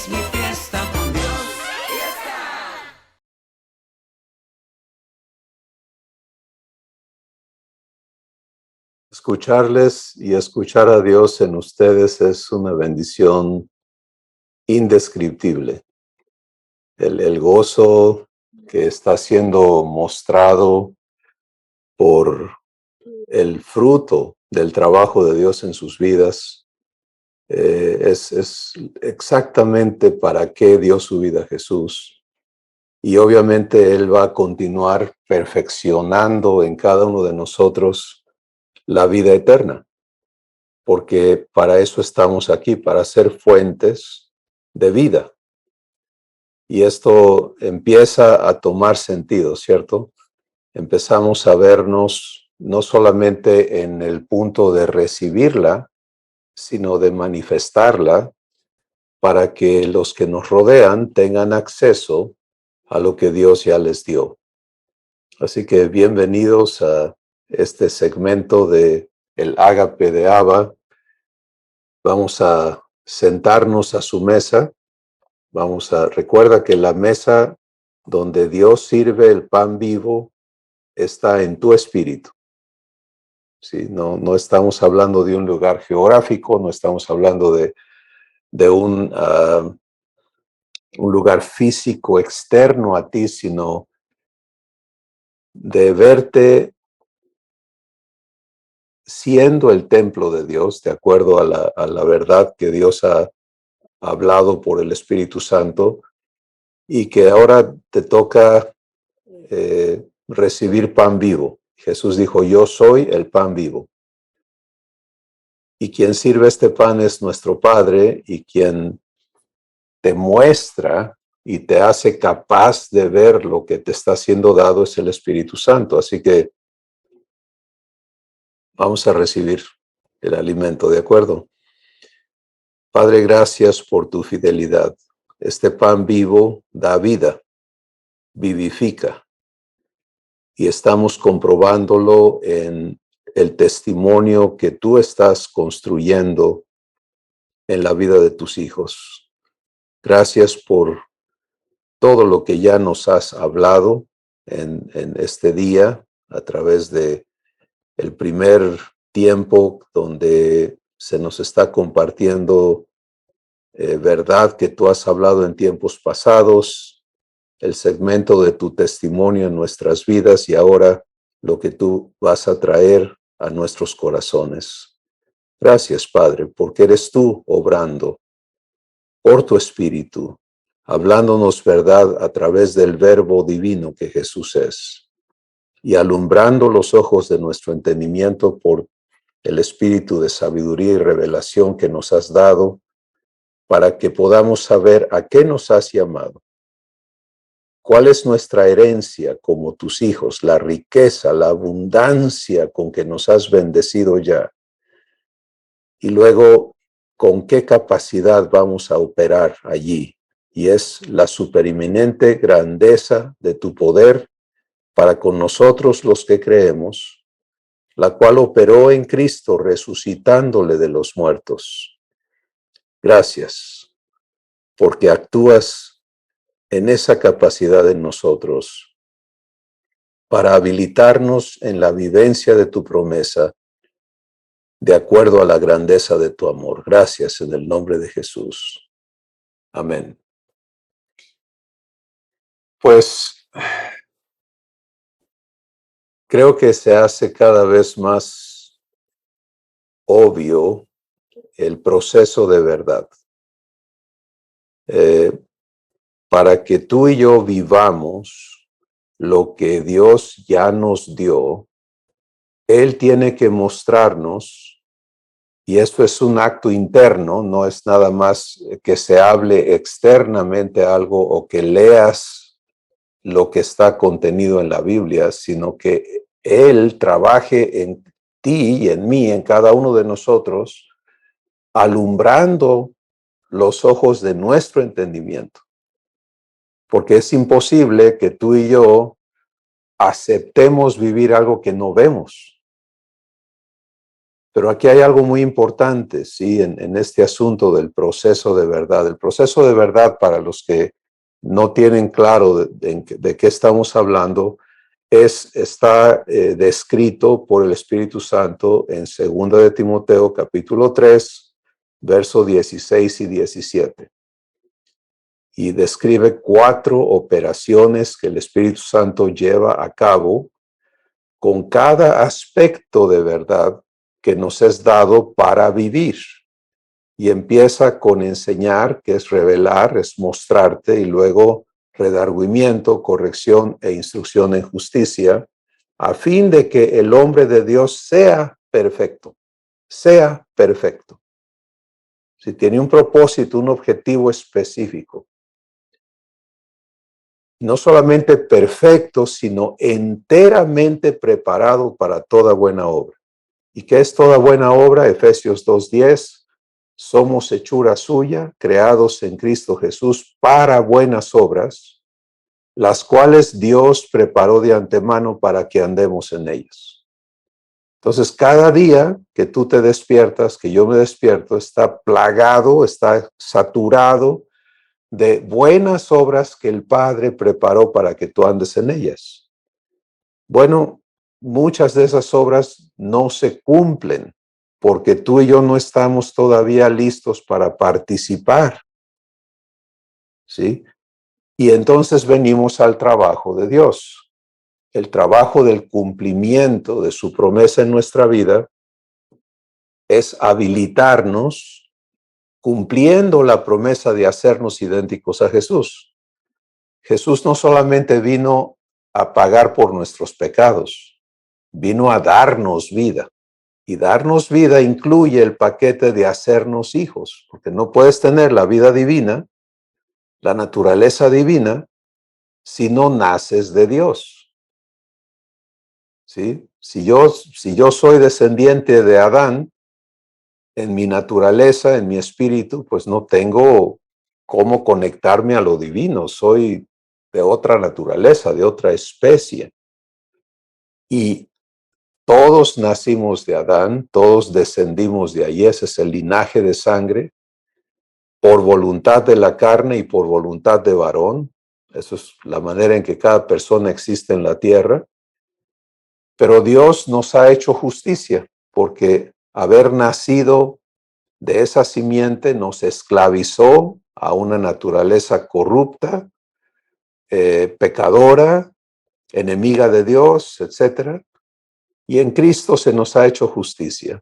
es mi fiesta con Dios. Escucharles y escuchar a Dios en ustedes es una bendición indescriptible. El gozo que está siendo mostrado por el fruto del trabajo de Dios en sus vidas es exactamente para qué dio su vida a Jesús. Y obviamente Él va a continuar perfeccionando en cada uno de nosotros la vida eterna, porque para eso estamos aquí, para ser fuentes de vida. Y esto empieza a tomar sentido, ¿cierto? Empezamos a vernos no solamente en el punto de recibirla, sino de manifestarla para que los que nos rodean tengan acceso a lo que Dios ya les dio. Así que bienvenidos a este segmento de El Ágape de Abba. Vamos a sentarnos a su mesa. Recuerda que la mesa donde Dios sirve el pan vivo está en tu espíritu. ¿Sí? No estamos hablando de un lugar geográfico, no estamos hablando de un lugar físico externo a ti, sino de verte siendo el templo de Dios, de acuerdo a la verdad que Dios ha hablado por el Espíritu Santo, y que ahora te toca recibir pan vivo. Jesús dijo, yo soy el pan vivo. Y quien sirve este pan es nuestro Padre, y quien te muestra y te hace capaz de ver lo que te está siendo dado es el Espíritu Santo. Así que vamos a recibir el alimento, ¿de acuerdo? Padre, gracias por tu fidelidad. Este pan vivo da vida, vivifica, y estamos comprobándolo en el testimonio que tú estás construyendo en la vida de tus hijos. Gracias por todo lo que ya nos has hablado en este día a través de el primer tiempo donde se nos está compartiendo verdad que tú has hablado en tiempos pasados, el segmento de tu testimonio en nuestras vidas y ahora lo que tú vas a traer a nuestros corazones. Gracias, Padre, porque eres tú obrando por tu Espíritu, hablándonos verdad a través del verbo divino que Jesús es, y alumbrando los ojos de nuestro entendimiento por el Espíritu de sabiduría y revelación que nos has dado, para que podamos saber a qué nos has llamado, cuál es nuestra herencia como tus hijos, la riqueza, la abundancia con que nos has bendecido ya, y luego con qué capacidad vamos a operar allí. Y es la superinminente grandeza de tu poder para con nosotros los que creemos, la cual operó en Cristo resucitándole de los muertos. Gracias, porque actúas en esa capacidad en nosotros para habilitarnos en la vivencia de tu promesa, de acuerdo a la grandeza de tu amor. Gracias en el nombre de Jesús. Amén. Pues creo que se hace cada vez más obvio el proceso de verdad. Para que tú y yo vivamos lo que Dios ya nos dio, Él tiene que mostrarnos, y esto es un acto interno, no es nada más que se hable externamente algo o que leas lo que está contenido en la Biblia, sino que Él trabaje en ti y en mí, en cada uno de nosotros, alumbrando los ojos de nuestro entendimiento. Porque es imposible que tú y yo aceptemos vivir algo que no vemos. Pero aquí hay algo muy importante, ¿sí? En este asunto del proceso de verdad. El proceso de verdad, para los que no tienen claro de qué estamos hablando, está descrito por el Espíritu Santo en 2 de Timoteo, capítulo 3, versos 16 y 17. Y describe 4 operaciones que el Espíritu Santo lleva a cabo con cada aspecto de verdad que nos es dado para vivir. Y empieza con enseñar, que es revelar, es mostrarte, y luego redargüimiento, corrección e instrucción en justicia, a fin de que el hombre de Dios sea perfecto, sea perfecto. Si tiene un propósito, un objetivo específico. No solamente perfecto, sino enteramente preparado para toda buena obra. ¿Y qué es toda buena obra? Efesios 2:10. Somos hechura suya, creados en Cristo Jesús para buenas obras, las cuales Dios preparó de antemano para que andemos en ellas. Entonces, cada día que tú te despiertas, que yo me despierto, está plagado, está saturado de buenas obras que el Padre preparó para que tú andes en ellas. Bueno, muchas de esas obras no se cumplen porque tú y yo no estamos todavía listos para participar, ¿sí? Y entonces venimos al trabajo de Dios, el trabajo del cumplimiento de su promesa en nuestra vida es habilitarnos cumpliendo la promesa de hacernos idénticos a Jesús. Jesús no solamente vino a pagar por nuestros pecados, vino a darnos vida. Y darnos vida incluye el paquete de hacernos hijos, porque no puedes tener la vida divina, la naturaleza divina, si no naces de Dios. ¿Sí? Si yo soy descendiente de Adán, en mi naturaleza, en mi espíritu, pues no tengo cómo conectarme a lo divino. Soy de otra naturaleza, de otra especie. Y todos nacimos de Adán, todos descendimos de ahí, ese es el linaje de sangre, por voluntad de la carne y por voluntad de varón. Eso es la manera en que cada persona existe en la tierra. Pero Dios nos ha hecho justicia, porque haber nacido de esa simiente nos esclavizó a una naturaleza corrupta, pecadora, enemiga de Dios, etc. Y en Cristo se nos ha hecho justicia.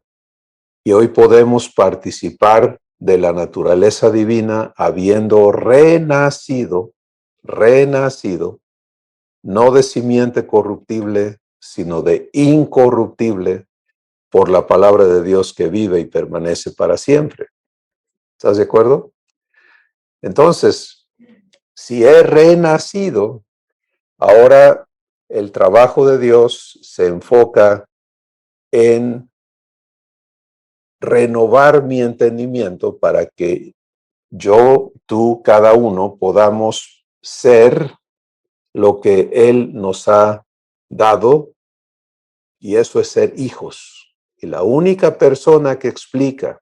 Y hoy podemos participar de la naturaleza divina habiendo renacido, no de simiente corruptible, sino de incorruptible, por la palabra de Dios que vive y permanece para siempre. ¿Estás de acuerdo? Entonces, si he renacido, ahora el trabajo de Dios se enfoca en renovar mi entendimiento para que yo, tú, cada uno podamos ser lo que Él nos ha dado, y eso es ser hijos. Y la única persona que explica,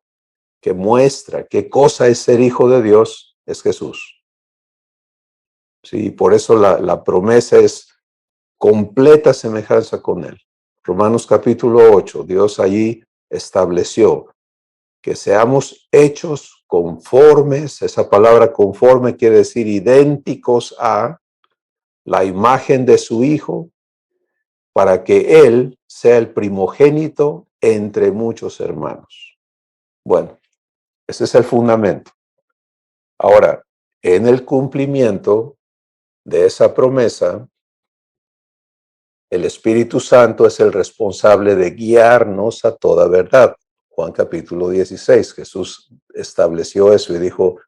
que muestra qué cosa es ser hijo de Dios, es Jesús. Sí, por eso la promesa es completa semejanza con Él. Romanos capítulo 8, Dios allí estableció que seamos hechos conformes, esa palabra conforme quiere decir idénticos a la imagen de su Hijo, para que Él sea el primogénito entre muchos hermanos. Bueno, ese es el fundamento. Ahora, en el cumplimiento de esa promesa, el Espíritu Santo es el responsable de guiarnos a toda verdad. Juan capítulo 16, Jesús estableció eso y dijo,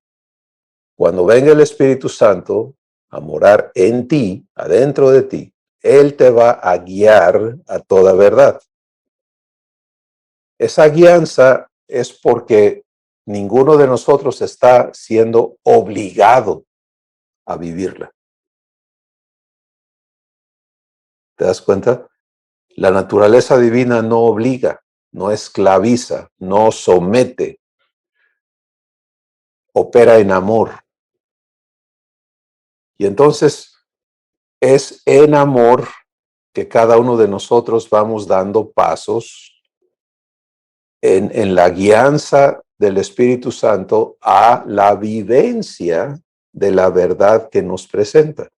cuando venga el Espíritu Santo a morar en ti, adentro de ti, Él te va a guiar a toda verdad. Esa guianza es porque ninguno de nosotros está siendo obligado a vivirla. ¿Te das cuenta? La naturaleza divina no obliga. no esclaviza, no somete, opera en amor. Y entonces es en amor que cada uno de nosotros vamos dando pasos en la guianza del Espíritu Santo a la vivencia de la verdad que nos presenta.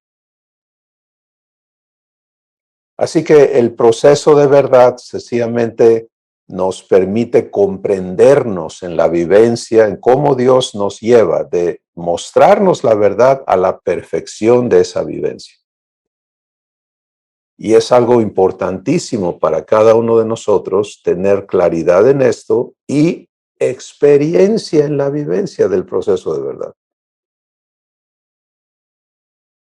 Así que el proceso de verdad sencillamente nos permite comprendernos en la vivencia, en cómo Dios nos lleva de mostrarnos la verdad a la perfección de esa vivencia. Y es algo importantísimo para cada uno de nosotros tener claridad en esto y experiencia en la vivencia del proceso de verdad.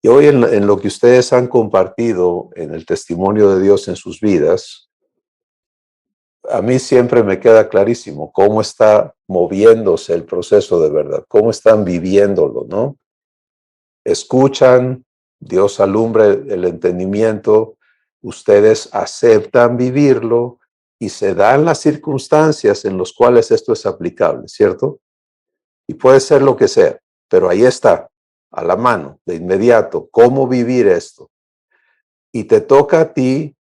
Y hoy en lo que ustedes han compartido en el testimonio de Dios en sus vidas, a mí siempre me queda clarísimo cómo está moviéndose el proceso de verdad, cómo están viviéndolo, ¿no? Escuchan, Dios alumbra el entendimiento, ustedes aceptan vivirlo y se dan las circunstancias en las cuales esto es aplicable, ¿cierto? Y puede ser lo que sea, pero ahí está, a la mano, de inmediato, cómo vivir esto. Y te toca a ti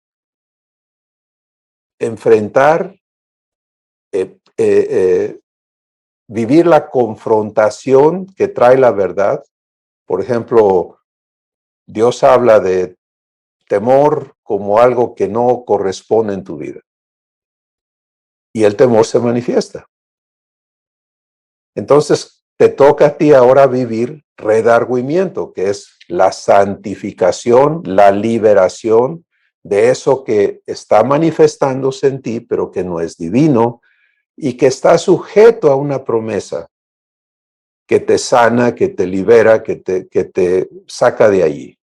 enfrentar, vivir la confrontación que trae la verdad. Por ejemplo, Dios habla de temor como algo que no corresponde en tu vida. Y el temor se manifiesta. Entonces, te toca a ti ahora vivir redargüimiento, que es la santificación, la liberación de eso que está manifestándose en ti, pero que no es divino y que está sujeto a una promesa que te sana, que te libera, que te saca de allí.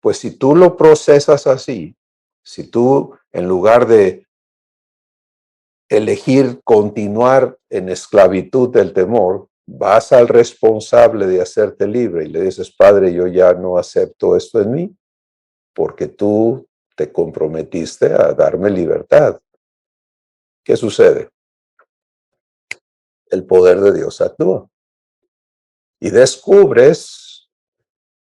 Pues si tú lo procesas así, si tú en lugar de elegir continuar en esclavitud del temor, vas al responsable de hacerte libre y le dices, Padre, yo ya no acepto esto en mí, porque tú te comprometiste a darme libertad. ¿Qué sucede? El poder de Dios actúa. Y descubres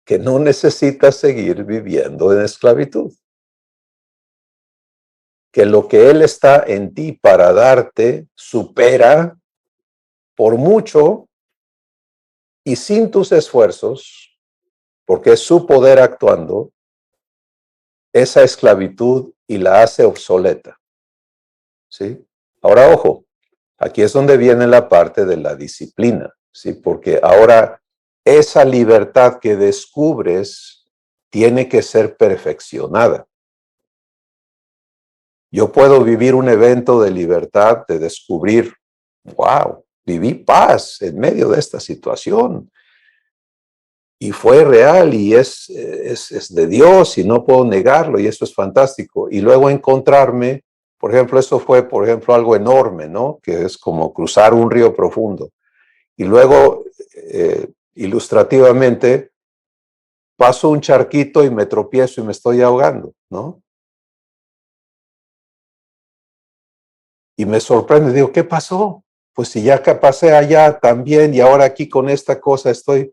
que no necesitas seguir viviendo en esclavitud. Que lo que Él está en ti para darte supera por mucho y sin tus esfuerzos, porque es su poder actuando, esa esclavitud y la hace obsoleta. ¿Sí? Ahora, ojo, aquí es donde viene la parte de la disciplina, ¿sí? Porque ahora esa libertad que descubres tiene que ser perfeccionada. Yo puedo vivir un evento de libertad, de descubrir, wow, viví paz en medio de esta situación. Y fue real y es de Dios y no puedo negarlo y eso es fantástico. Y luego encontrarme, por ejemplo, eso fue, por ejemplo, algo enorme, ¿no? Que es como cruzar un río profundo. Y luego, ilustrativamente, paso un charquito y me tropiezo y me estoy ahogando, ¿no? Y me sorprende, digo, ¿qué pasó? Pues si ya que pasé allá también y ahora aquí con esta cosa estoy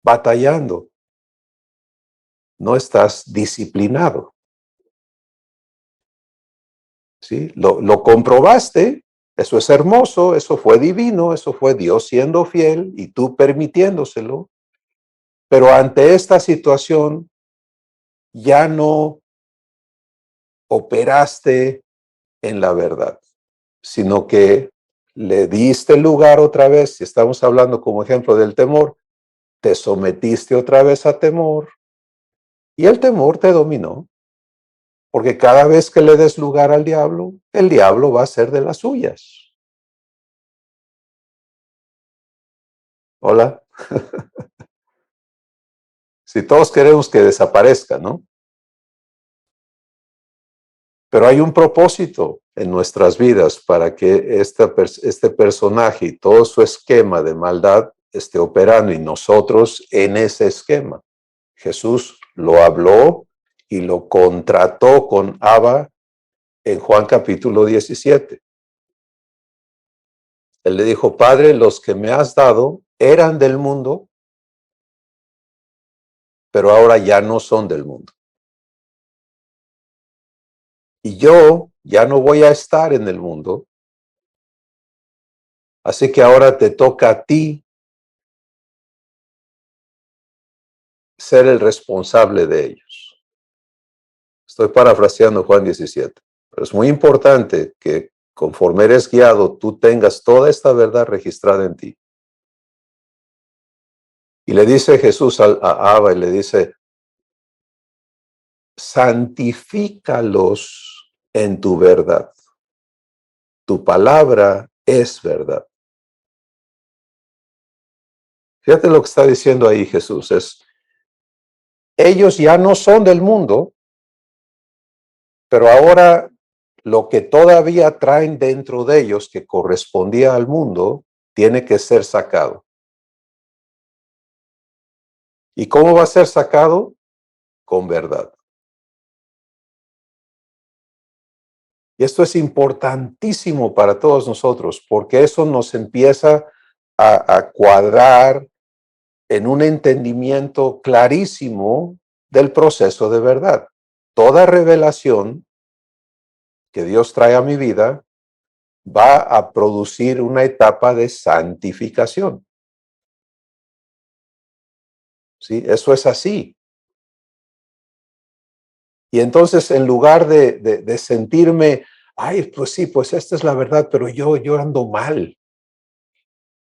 batallando. No estás disciplinado. ¿Sí? Lo comprobaste, eso es hermoso, eso fue divino, eso fue Dios siendo fiel y tú permitiéndoselo. Pero ante esta situación ya no operaste en la verdad, sino que le diste lugar otra vez, si estamos hablando como ejemplo del temor, te sometiste otra vez a temor y el temor te dominó, porque cada vez que le des lugar al diablo, el diablo va a ser de las suyas. Hola. Si todos queremos que desaparezca, ¿no? Pero hay un propósito en nuestras vidas para que este personaje y todo su esquema de maldad esté operando y nosotros en ese esquema. Jesús lo habló y lo contrató con Abba en Juan capítulo 17. Él le dijo, Padre, los que me has dado eran del mundo, pero ahora ya no son del mundo. Y yo ya no voy a estar en el mundo, así que ahora te toca a ti ser el responsable de ellos. Estoy parafraseando Juan 17, pero es muy importante que conforme eres guiado, tú tengas toda esta verdad registrada en ti. Y le dice Jesús a Abba, y le dice, santifícalos en tu verdad. Tu palabra es verdad. Fíjate lo que está diciendo ahí Jesús, es, ellos ya no son del mundo, pero ahora lo que todavía traen dentro de ellos que correspondía al mundo, tiene que ser sacado. ¿Y cómo va a ser sacado? Con verdad. Y esto es importantísimo para todos nosotros, porque eso nos empieza a cuadrar en un entendimiento clarísimo del proceso de verdad. Toda revelación que Dios trae a mi vida va a producir una etapa de santificación. ¿Sí? Eso es así. Y entonces, en lugar de sentirme, ay, pues sí, pues esta es la verdad, pero yo ando mal.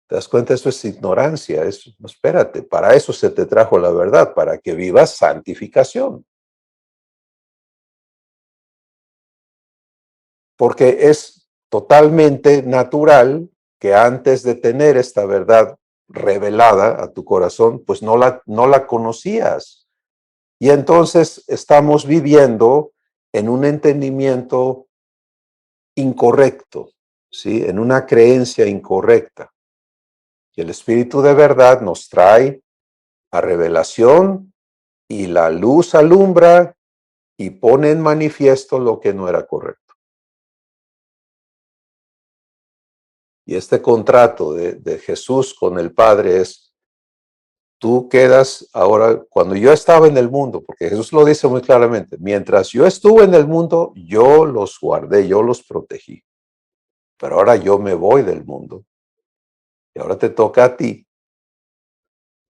¿Te das cuenta? Eso es ignorancia. No, espérate, para eso se te trajo la verdad, para que vivas santificación. Porque es totalmente natural que antes de tener esta verdad revelada a tu corazón, pues no la conocías. Y entonces estamos viviendo en un entendimiento incorrecto, ¿sí? En una creencia incorrecta. Y el Espíritu de verdad nos trae a revelación y la luz alumbra y pone en manifiesto lo que no era correcto. Y este contrato de Jesús con el Padre es, tú quedas ahora, cuando yo estaba en el mundo, porque Jesús lo dice muy claramente, mientras yo estuve en el mundo, yo los guardé, yo los protegí. Pero ahora yo me voy del mundo y ahora te toca a ti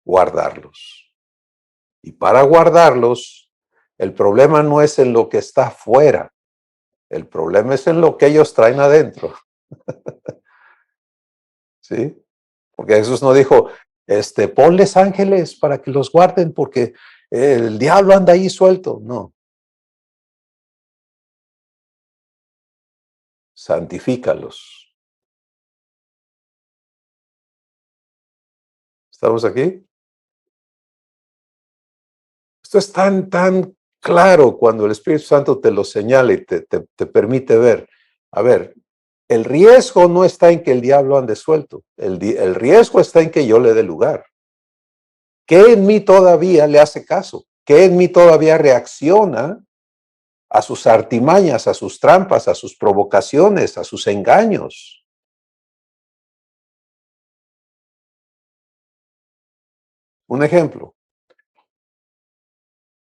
guardarlos. Y para guardarlos, el problema no es en lo que está afuera, el problema es en lo que ellos traen adentro. ¿Sí? Porque Jesús no dijo, ponles ángeles para que los guarden porque el diablo anda ahí suelto. No, santifícalos. ¿Estamos aquí? Esto es tan claro cuando el Espíritu Santo te lo señala y te permite ver. A ver, el riesgo no está en que el diablo ande suelto. El riesgo está en que yo le dé lugar. ¿Qué en mí todavía le hace caso? ¿Qué en mí todavía reacciona a sus artimañas, a sus trampas, a sus provocaciones, a sus engaños? Un ejemplo,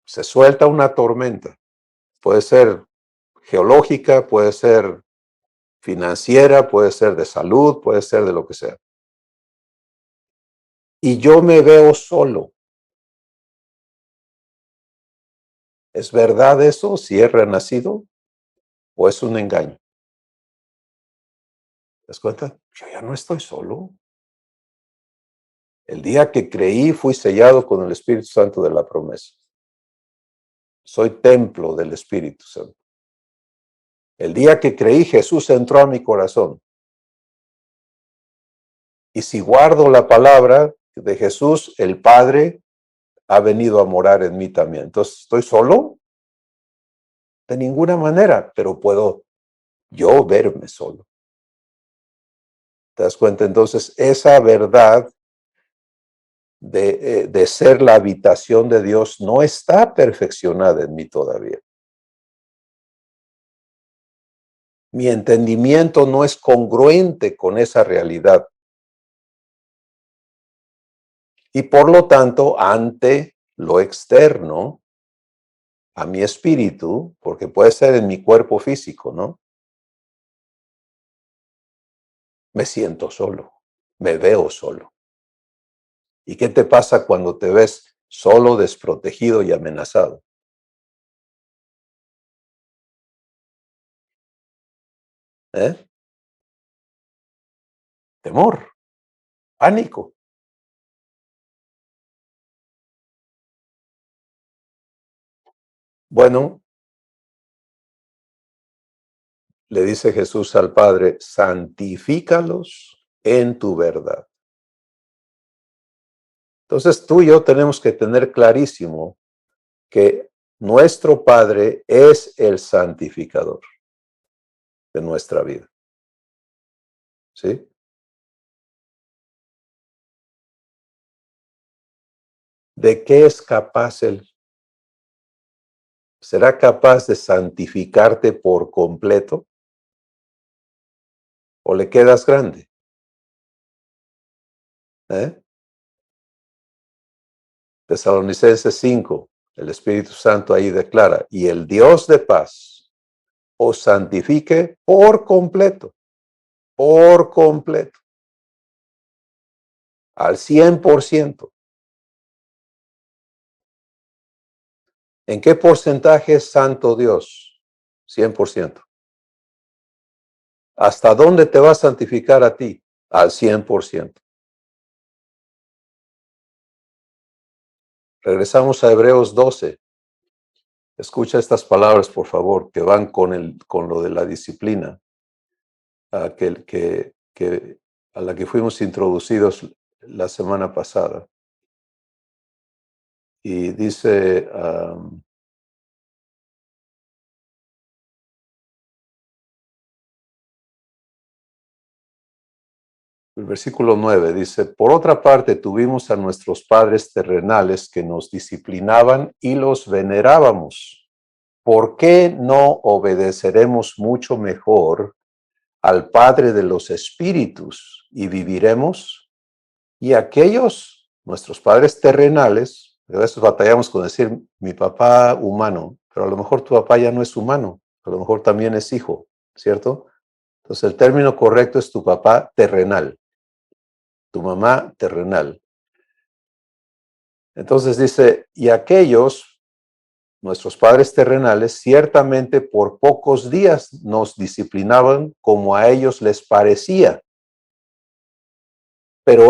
se suelta una tormenta. Puede ser geológica, puede ser financiera, puede ser de salud, puede ser de lo que sea. Y yo me veo solo. ¿Es verdad eso si he renacido o es un engaño? ¿Te das cuenta? Yo ya no estoy solo. El día que creí fui sellado con el Espíritu Santo de la promesa. Soy templo del Espíritu Santo. El día que creí Jesús entró a mi corazón. Y si guardo la palabra de Jesús, el Padre ha venido a morar en mí también. Entonces, ¿estoy solo? De ninguna manera, pero puedo yo verme solo. ¿Te das cuenta? Entonces, esa verdad de ser la habitación de Dios no está perfeccionada en mí todavía. Mi entendimiento no es congruente con esa realidad. Y por lo tanto, ante lo externo, a mi espíritu, porque puede ser en mi cuerpo físico, ¿no? Me siento solo, me veo solo. ¿Y qué te pasa cuando te ves solo, desprotegido y amenazado? ¿Eh? Temor, pánico. Bueno, le dice Jesús al Padre, santifícalos en tu verdad. Entonces tú y yo tenemos que tener clarísimo que nuestro Padre es el santificador de nuestra vida. ¿Sí? ¿De qué es capaz Él? ¿Será capaz de santificarte por completo? ¿O le quedas grande? ¿Eh? Tesalonicenses 5, el Espíritu Santo ahí declara, y el Dios de paz os santifique por completo, al 100%. ¿En qué porcentaje es santo Dios? 100%. ¿Hasta dónde te va a santificar a ti? Al 100%. Regresamos a Hebreos 12. Escucha estas palabras, por favor, que van con lo de la disciplina a la que fuimos introducidos la semana pasada. Y dice, el versículo 9 dice, por otra parte tuvimos a nuestros padres terrenales que nos disciplinaban y los venerábamos. ¿Por qué no obedeceremos mucho mejor al Padre de los Espíritus y viviremos? Y aquellos, nuestros padres terrenales, a veces batallamos con decir mi papá humano, pero a lo mejor tu papá ya no es humano, a lo mejor también es hijo, ¿cierto? Entonces el término correcto es tu papá terrenal, tu mamá terrenal. Entonces dice, y aquellos, nuestros padres terrenales, ciertamente por pocos días nos disciplinaban como a ellos les parecía, pero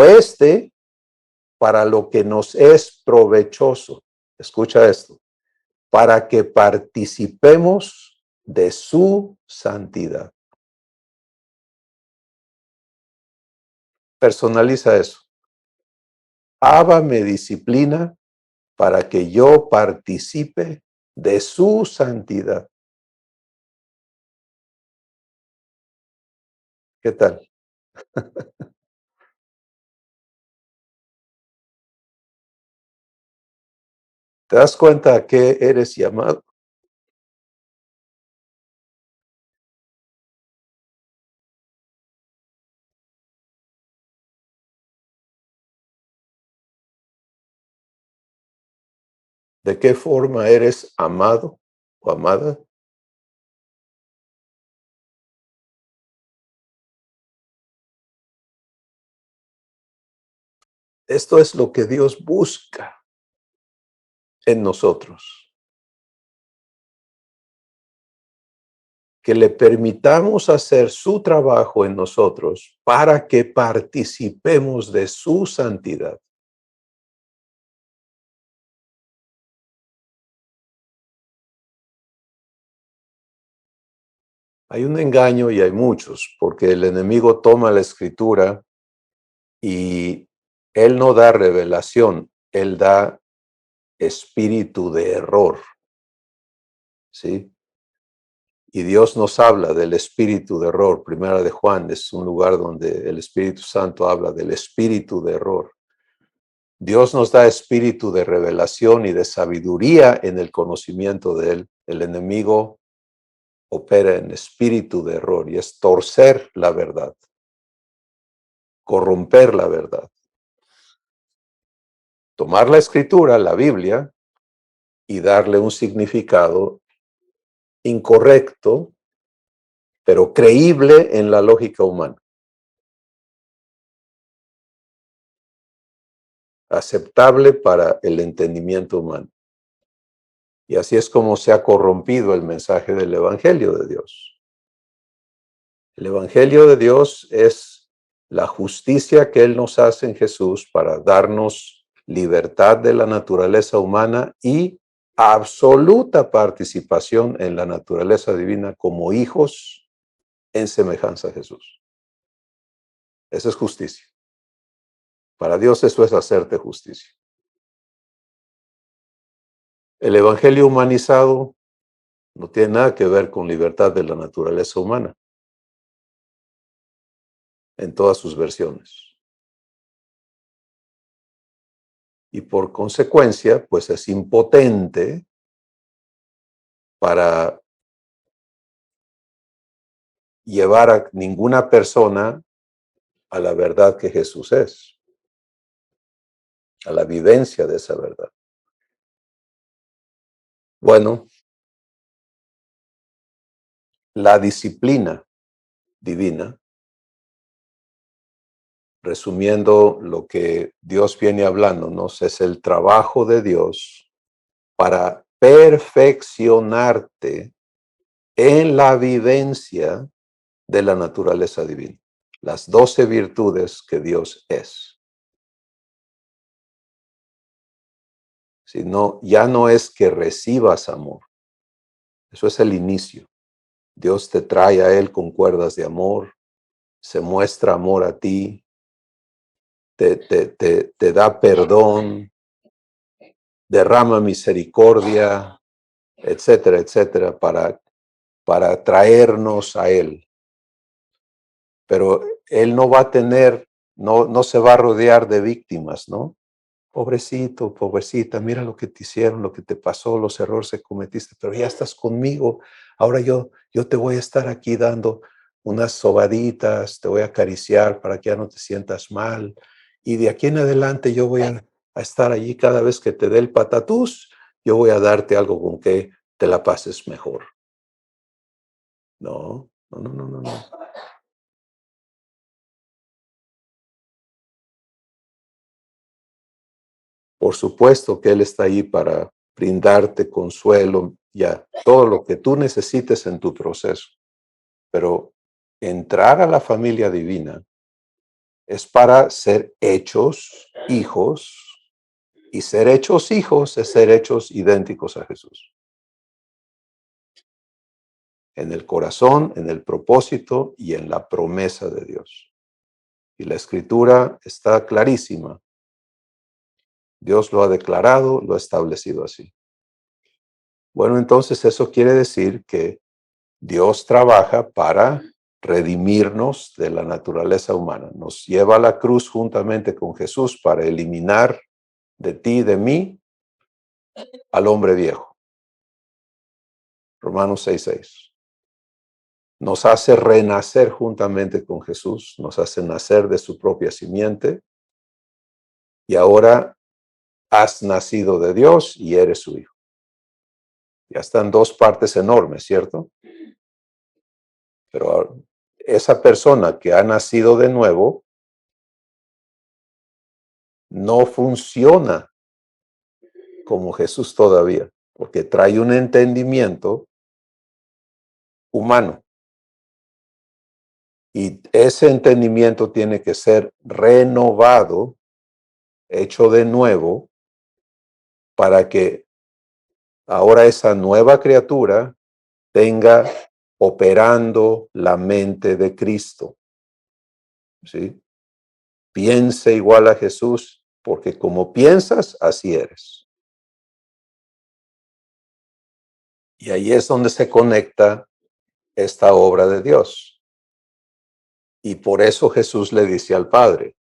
para lo que nos es provechoso. Escucha esto, para que participemos de su santidad. Personaliza eso. Abba me disciplina para que yo participe de su santidad. ¿Qué tal? ¿Te das cuenta a qué eres llamado? ¿De qué forma eres amado o amada? Esto es lo que Dios busca en nosotros. Que le permitamos hacer su trabajo en nosotros para que participemos de su santidad. Hay un engaño y hay muchos, porque el enemigo toma la escritura y él no da revelación, él da espíritu de error, ¿sí? Y Dios nos habla del espíritu de error. Primera de Juan es un lugar donde el Espíritu Santo habla del espíritu de error. Dios nos da espíritu de revelación y de sabiduría en el conocimiento de Él. El enemigo opera en espíritu de error y es torcer la verdad, corromper la verdad. Tomar la escritura, la Biblia, y darle un significado incorrecto, pero creíble en la lógica humana. Aceptable para el entendimiento humano. Y así es como se ha corrompido el mensaje del Evangelio de Dios. El Evangelio de Dios es la justicia que Él nos hace en Jesús para darnos libertad de la naturaleza humana y absoluta participación en la naturaleza divina como hijos en semejanza a Jesús. Esa es justicia. Para Dios eso es hacerte justicia. El Evangelio humanizado no tiene nada que ver con libertad de la naturaleza humana en todas sus versiones. Y por consecuencia, pues es impotente para llevar a ninguna persona a la verdad que Jesús es, a la vivencia de esa verdad. Bueno, la disciplina divina, resumiendo lo que Dios viene hablándonos, es el trabajo de Dios para perfeccionarte en la vivencia de la naturaleza divina, las 12 virtudes que Dios es. Sino, ya no es que recibas amor, eso es el inicio. Dios te trae a Él con cuerdas de amor, se muestra amor a ti, te da perdón, derrama misericordia, etcétera, etcétera, para traernos a Él. Pero Él no va a tener, no se va a rodear de víctimas, ¿no? Pobrecito, pobrecita, mira lo que te hicieron, lo que te pasó, los errores que cometiste, pero ya estás conmigo. Ahora yo te voy a estar aquí dando unas sobaditas, te voy a acariciar para que ya no te sientas mal. Y de aquí en adelante yo voy a estar allí cada vez que te dé el patatús, yo voy a darte algo con que te la pases mejor. No, no, no, no, no, no. Por supuesto que Él está ahí para brindarte consuelo, ya todo lo que tú necesites en tu proceso. Pero entrar a la familia divina es para ser hechos hijos, y ser hechos hijos es ser hechos idénticos a Jesús. En el corazón, en el propósito y en la promesa de Dios. Y la escritura está clarísima. Dios lo ha declarado, lo ha establecido así. Bueno, entonces eso quiere decir que Dios trabaja para redimirnos de la naturaleza humana. Nos lleva a la cruz juntamente con Jesús para eliminar de ti, de mí, al hombre viejo. Romanos 6:6. Nos hace renacer juntamente con Jesús, nos hace nacer de su propia simiente y ahora has nacido de Dios y eres su hijo. Ya están dos partes enormes, ¿cierto? Pero esa persona que ha nacido de nuevo no funciona como Jesús todavía, porque trae un entendimiento humano. Y ese entendimiento tiene que ser renovado, hecho de nuevo, para que ahora esa nueva criatura tenga operando la mente de Cristo. ¿Sí? Piense igual a Jesús, porque como piensas, así eres. Y ahí es donde se conecta esta obra de Dios. Y por eso Jesús le dice al Padre,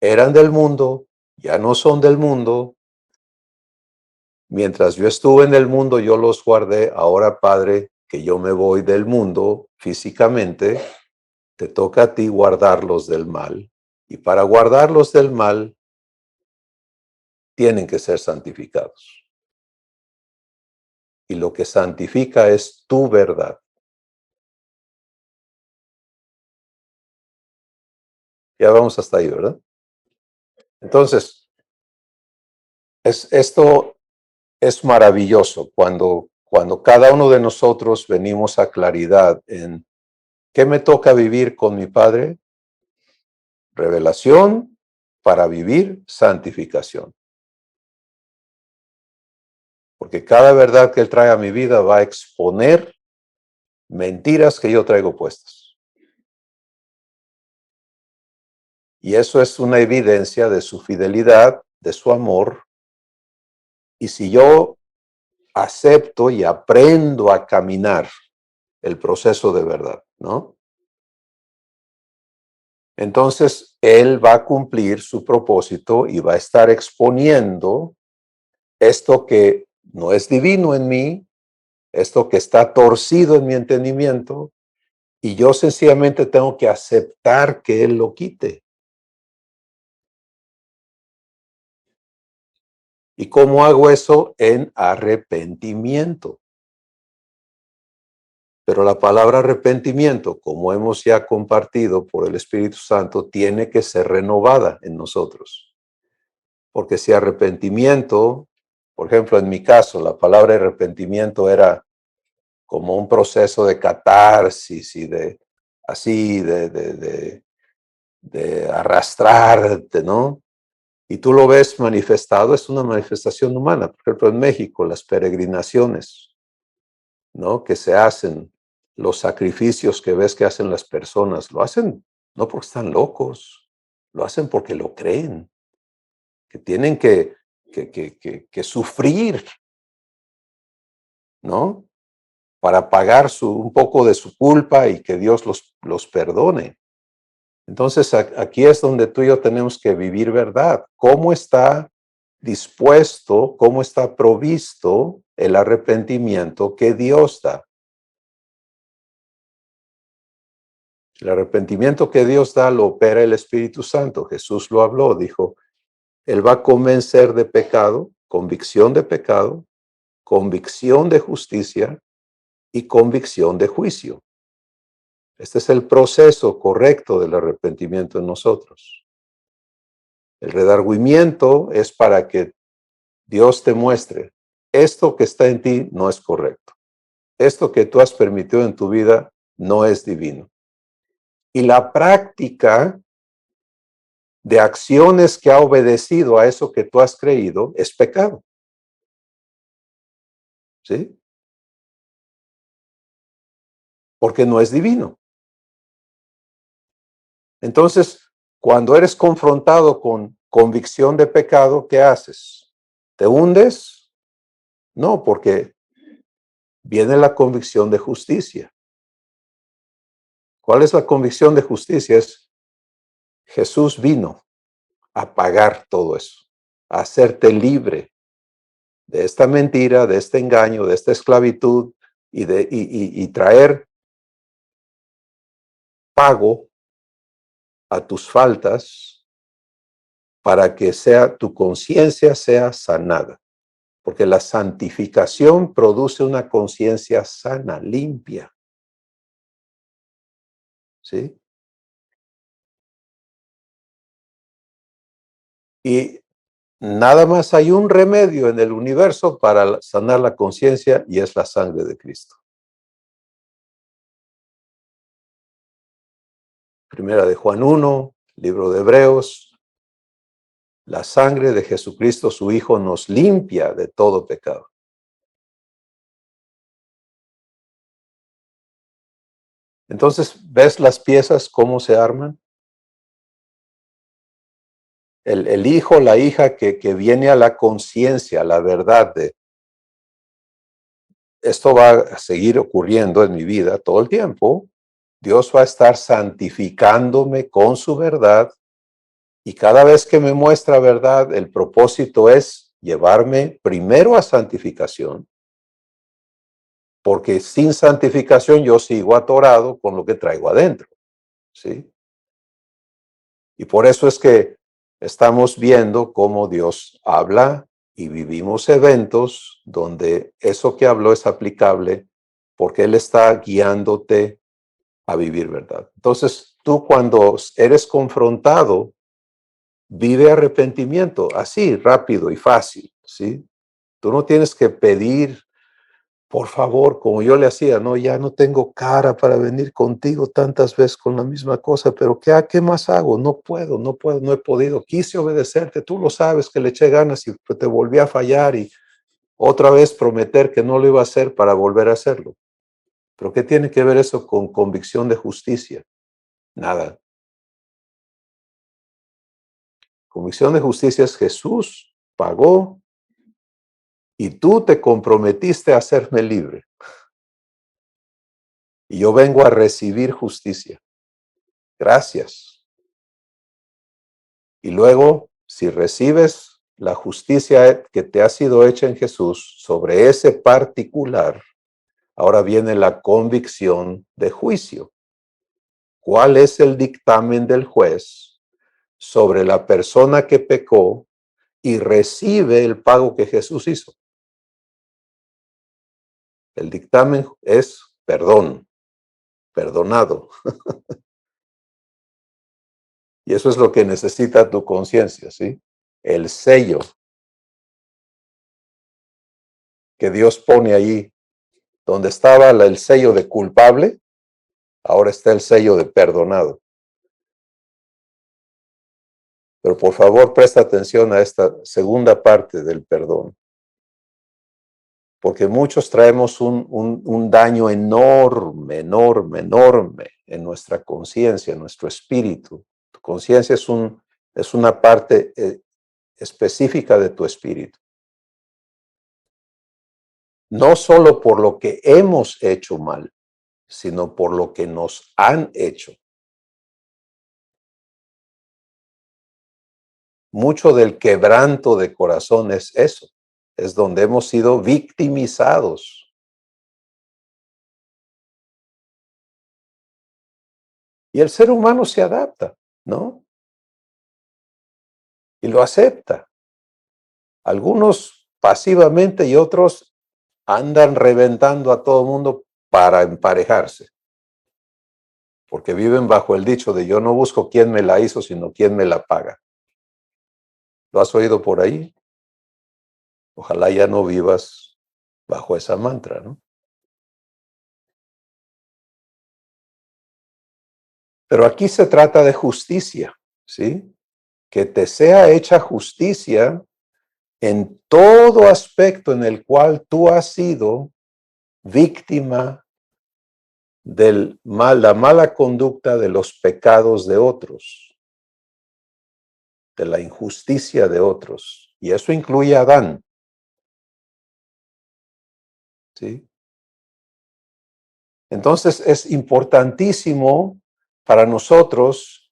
eran del mundo, ya no son del mundo. Mientras yo estuve en el mundo, yo los guardé. Ahora, Padre, que yo me voy del mundo físicamente, te toca a ti guardarlos del mal. Y para guardarlos del mal, tienen que ser santificados. Y lo que santifica es tu verdad. Ya vamos hasta ahí, ¿verdad? Entonces, esto es maravilloso cuando cada uno de nosotros venimos a claridad en qué me toca vivir con mi Padre. Revelación para vivir santificación. Porque cada verdad que Él trae a mi vida va a exponer mentiras que yo traigo puestas. Y eso es una evidencia de su fidelidad, de su amor. Y si yo acepto y aprendo a caminar el proceso de verdad, ¿no? Entonces, Él va a cumplir su propósito y va a estar exponiendo esto que no es divino en mí, esto que está torcido en mi entendimiento, y yo sencillamente tengo que aceptar que Él lo quite. ¿Y cómo hago eso? En arrepentimiento. Pero la palabra arrepentimiento, como hemos ya compartido por el Espíritu Santo, tiene que ser renovada en nosotros. Porque si arrepentimiento, por ejemplo, en mi caso, la palabra arrepentimiento era como un proceso de catarsis y de así, de arrastrarte, ¿no? Y tú lo ves manifestado, es una manifestación humana. Por ejemplo, en México, las peregrinaciones, ¿no? Que se hacen, los sacrificios que ves que hacen las personas, lo hacen no porque están locos, lo hacen porque lo creen, que tienen que sufrir, ¿no? Para pagar un poco de su culpa y que Dios los perdone. Entonces, aquí es donde tú y yo tenemos que vivir verdad. ¿Cómo está dispuesto, cómo está provisto el arrepentimiento que Dios da? El arrepentimiento que Dios da lo opera el Espíritu Santo. Jesús lo habló, dijo, Él va a convencer de pecado, convicción de justicia y convicción de juicio. Este es el proceso correcto del arrepentimiento en nosotros. El redargüimiento es para que Dios te muestre, esto que está en ti no es correcto. Esto que tú has permitido en tu vida no es divino. Y la práctica de acciones que ha obedecido a eso que tú has creído es pecado. ¿Sí? Porque no es divino. Entonces, cuando eres confrontado con convicción de pecado, ¿qué haces? ¿Te hundes? No, porque viene la convicción de justicia. ¿Cuál es la convicción de justicia? Es Jesús vino a pagar todo eso, a hacerte libre de esta mentira, de este engaño, de esta esclavitud y traer pago a tus faltas para que tu conciencia sea sanada. Porque la santificación produce una conciencia sana, limpia. ¿Sí? Y nada más hay un remedio en el universo para sanar la conciencia y es la sangre de Cristo. Primera de Juan 1, libro de Hebreos. La sangre de Jesucristo, su Hijo, nos limpia de todo pecado. Entonces, ¿ves las piezas cómo se arman? El hijo, la hija que viene a la conciencia, a la verdad de esto va a seguir ocurriendo en mi vida todo el tiempo. Dios va a estar santificándome con su verdad y cada vez que me muestra verdad, el propósito es llevarme primero a santificación porque sin santificación yo sigo atorado con lo que traigo adentro, ¿sí? Y por eso es que estamos viendo cómo Dios habla y vivimos eventos donde eso que habló es aplicable porque Él está guiándote a vivir verdad. Entonces, tú cuando eres confrontado, vive arrepentimiento, así, rápido y fácil, ¿sí? Tú no tienes que pedir, por favor, como yo le hacía, no, ya no tengo cara para venir contigo tantas veces con la misma cosa, pero ¿qué más hago? No puedo, no he podido. Quise obedecerte, tú lo sabes que le eché ganas y te volví a fallar y otra vez prometer que no lo iba a hacer para volver a hacerlo. ¿Pero qué tiene que ver eso con convicción de justicia? Nada. Convicción de justicia es Jesús pagó y tú te comprometiste a hacerme libre. Y yo vengo a recibir justicia. Gracias. Y luego, si recibes la justicia que te ha sido hecha en Jesús sobre ese particular, ahora viene la convicción de juicio. ¿Cuál es el dictamen del juez sobre la persona que pecó y recibe el pago que Jesús hizo? El dictamen es perdón, perdonado. Y eso es lo que necesita tu conciencia, ¿sí? El sello que Dios pone ahí, donde estaba el sello de culpable, ahora está el sello de perdonado. Pero por favor, presta atención a esta segunda parte del perdón. Porque muchos traemos un daño enorme en nuestra conciencia, en nuestro espíritu. Tu conciencia es una parte específica de tu espíritu. No solo por lo que hemos hecho mal, sino por lo que nos han hecho. Mucho del quebranto de corazón es eso, es donde hemos sido victimizados. Y el ser humano se adapta, ¿no? Y lo acepta. Algunos pasivamente y otros andan reventando a todo mundo para emparejarse. Porque viven bajo el dicho de yo no busco quién me la hizo, sino quién me la paga. ¿Lo has oído por ahí? Ojalá ya no vivas bajo esa mantra, ¿no? Pero aquí se trata de justicia, ¿sí? Que te sea hecha justicia en todo aspecto en el cual tú has sido víctima del mal, la mala conducta de los pecados de otros, de la injusticia de otros. Y eso incluye a Adán, ¿sí? Entonces es importantísimo para nosotros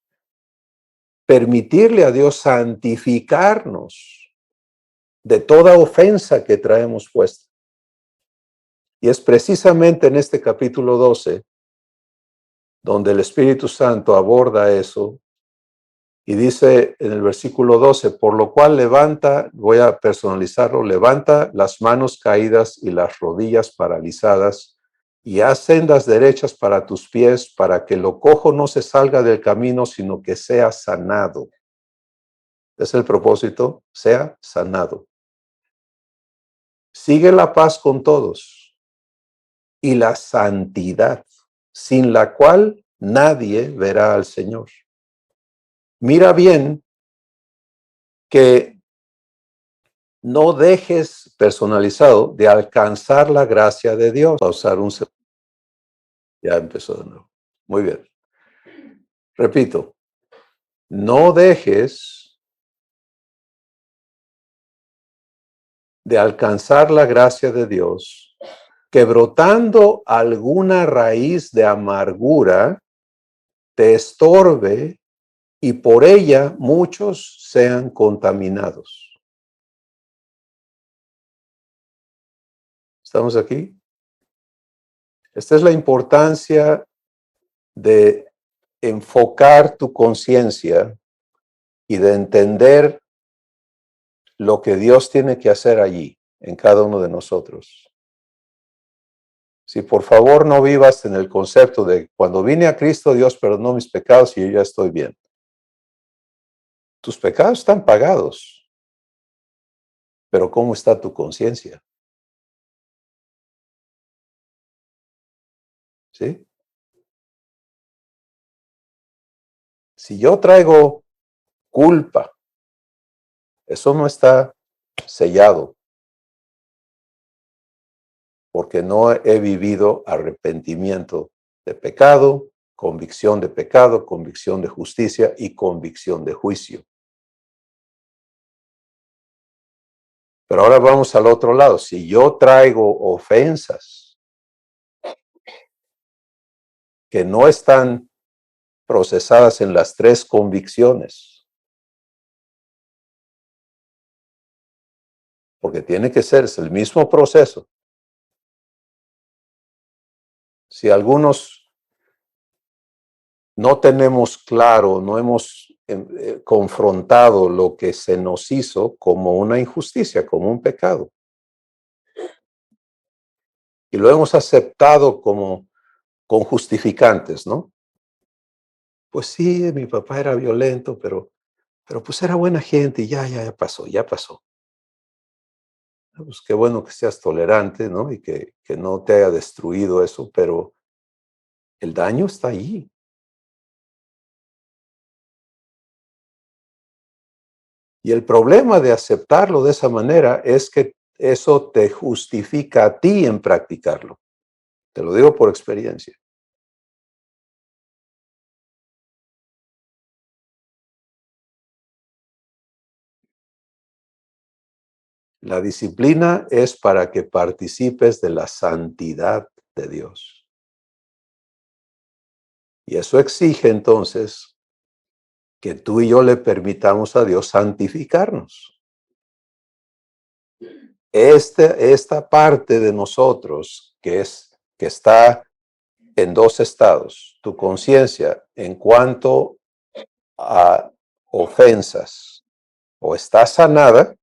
permitirle a Dios santificarnos de toda ofensa que traemos puesta. Y es precisamente en este capítulo 12 donde el Espíritu Santo aborda eso y dice en el versículo 12, por lo cual levanta, voy a personalizarlo, levanta las manos caídas y las rodillas paralizadas y haz sendas derechas para tus pies, para que lo cojo no se salga del camino, sino que sea sanado. Es el propósito, sea sanado. Sigue la paz con todos y la santidad, sin la cual nadie verá al Señor. Mira bien que no dejes personalizado de alcanzar la gracia de Dios. Pausar un segundo. Ya empezó de nuevo. Muy bien. Repito, no dejes de alcanzar la gracia de Dios que brotando alguna raíz de amargura te estorbe y por ella muchos sean contaminados. ¿Estamos aquí? Esta es la importancia de enfocar tu conciencia y de entender lo que Dios tiene que hacer allí, en cada uno de nosotros. Si por favor no vivas en el concepto de cuando vine a Cristo, Dios perdonó mis pecados y yo ya estoy bien. Tus pecados están pagados, pero ¿cómo está tu conciencia? ¿Sí? Si yo traigo culpa, eso no está sellado, porque no he vivido arrepentimiento de pecado, convicción de justicia y convicción de juicio. Pero ahora vamos al otro lado. Si yo traigo ofensas que no están procesadas en las tres convicciones, porque tiene que ser, es el mismo proceso. Si algunos no tenemos claro, no hemos confrontado lo que se nos hizo como una injusticia, como un pecado, y lo hemos aceptado como con justificantes, ¿no? Pues sí, mi papá era violento, pero pues era buena gente y ya pasó, ya pasó. Pues qué bueno que seas tolerante, ¿no? Y que no te haya destruido eso, pero el daño está allí. Y el problema de aceptarlo de esa manera es que eso te justifica a ti en practicarlo. Te lo digo por experiencia. La disciplina es para que participes de la santidad de Dios. Y eso exige entonces que tú y yo le permitamos a Dios santificarnos. Esta parte de nosotros que está en dos estados, tu conciencia en cuanto a ofensas, o está sanada,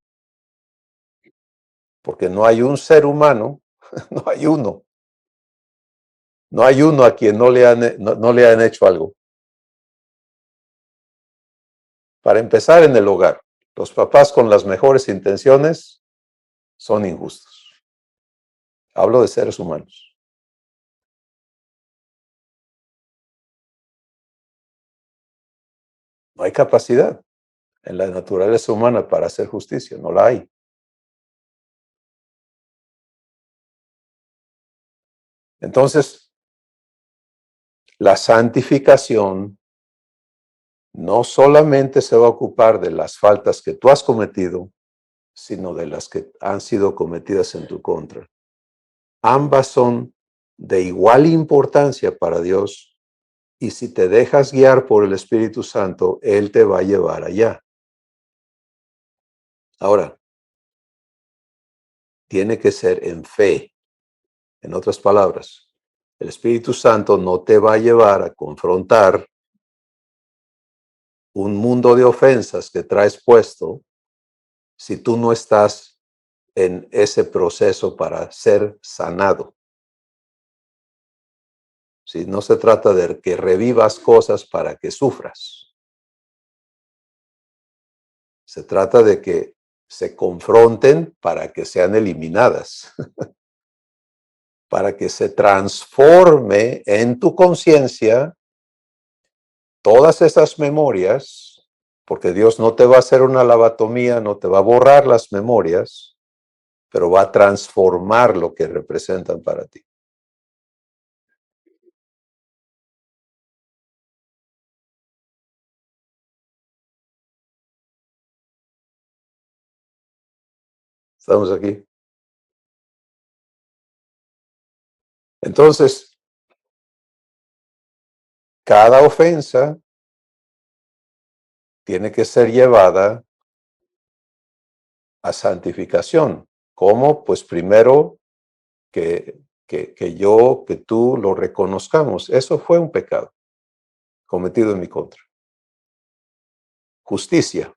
porque no hay un ser humano, no hay uno, no hay uno a quien no le han hecho algo. Para empezar, en el hogar, los papás con las mejores intenciones son injustos. Hablo de seres humanos. No hay capacidad en la naturaleza humana para hacer justicia, no la hay. Entonces, la santificación no solamente se va a ocupar de las faltas que tú has cometido, sino de las que han sido cometidas en tu contra. Ambas son de igual importancia para Dios, y si te dejas guiar por el Espíritu Santo, Él te va a llevar allá. Ahora, tiene que ser en fe. En otras palabras, el Espíritu Santo no te va a llevar a confrontar un mundo de ofensas que traes puesto si tú no estás en ese proceso para ser sanado. Si no se trata de que revivas cosas para que sufras. Se trata de que se confronten para que sean eliminadas, para que se transforme en tu conciencia todas esas memorias, porque Dios no te va a hacer una lavatomía, no te va a borrar las memorias, pero va a transformar lo que representan para ti. ¿Estamos aquí? Entonces, cada ofensa tiene que ser llevada a santificación. ¿Cómo? Pues primero que que tú lo reconozcamos. Eso fue un pecado cometido en mi contra. Justicia.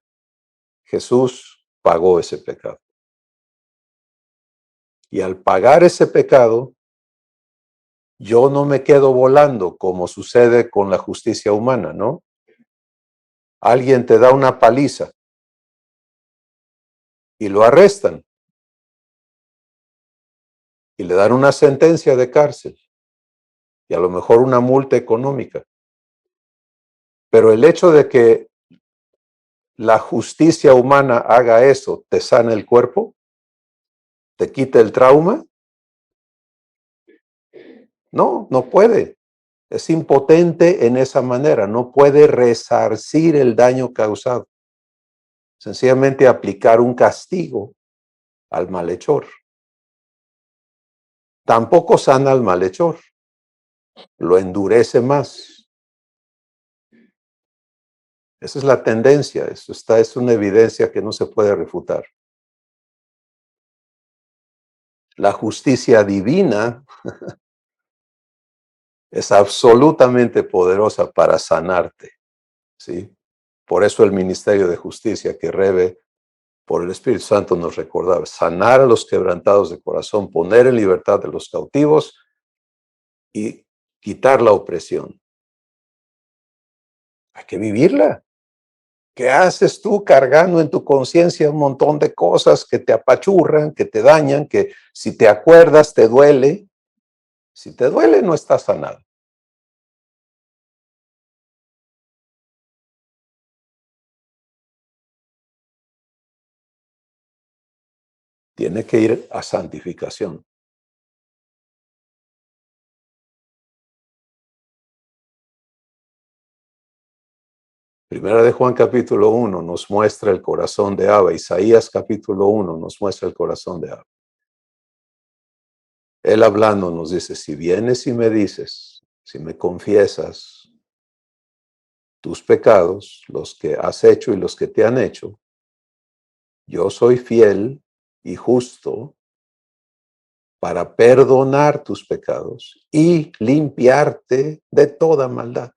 Jesús pagó ese pecado. Y al pagar ese pecado, yo no me quedo volando como sucede con la justicia humana, ¿no? Alguien te da una paliza y lo arrestan y le dan una sentencia de cárcel y a lo mejor una multa económica. Pero el hecho de que la justicia humana haga eso, ¿te sana el cuerpo? ¿Te quita el trauma? No, no puede. Es impotente en esa manera, no puede resarcir el daño causado. Sencillamente aplicar un castigo al malhechor. Tampoco sana al malhechor, lo endurece más. Esa es la tendencia, es una evidencia que no se puede refutar. La justicia divina es absolutamente poderosa para sanarte, ¿sí? Por eso el ministerio de justicia que Rebe, por el Espíritu Santo, nos recordaba: sanar a los quebrantados de corazón, poner en libertad a los cautivos y quitar la opresión. Hay que vivirla. ¿Qué haces tú cargando en tu conciencia un montón de cosas que te apachurran, que te dañan, que si te acuerdas te duele? Si te duele, no estás sanado. Tiene que ir a santificación. Primera de Juan capítulo 1 nos muestra el corazón de Abba. Isaías capítulo 1 nos muestra el corazón de Abba. Él hablando nos dice: si vienes y me dices, si me confiesas tus pecados, los que has hecho y los que te han hecho, yo soy fiel y justo para perdonar tus pecados y limpiarte de toda maldad.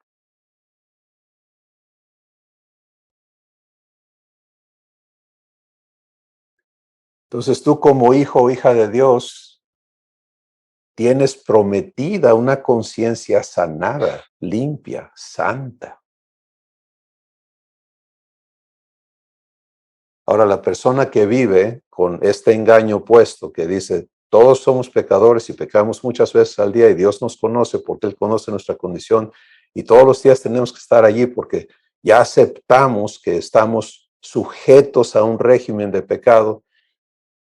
Entonces tú, como hijo o hija de Dios, tienes prometida una conciencia sanada, limpia, santa. Ahora, la persona que vive con este engaño puesto, que dice: todos somos pecadores y pecamos muchas veces al día y Dios nos conoce porque Él conoce nuestra condición y todos los días tenemos que estar allí porque ya aceptamos que estamos sujetos a un régimen de pecado.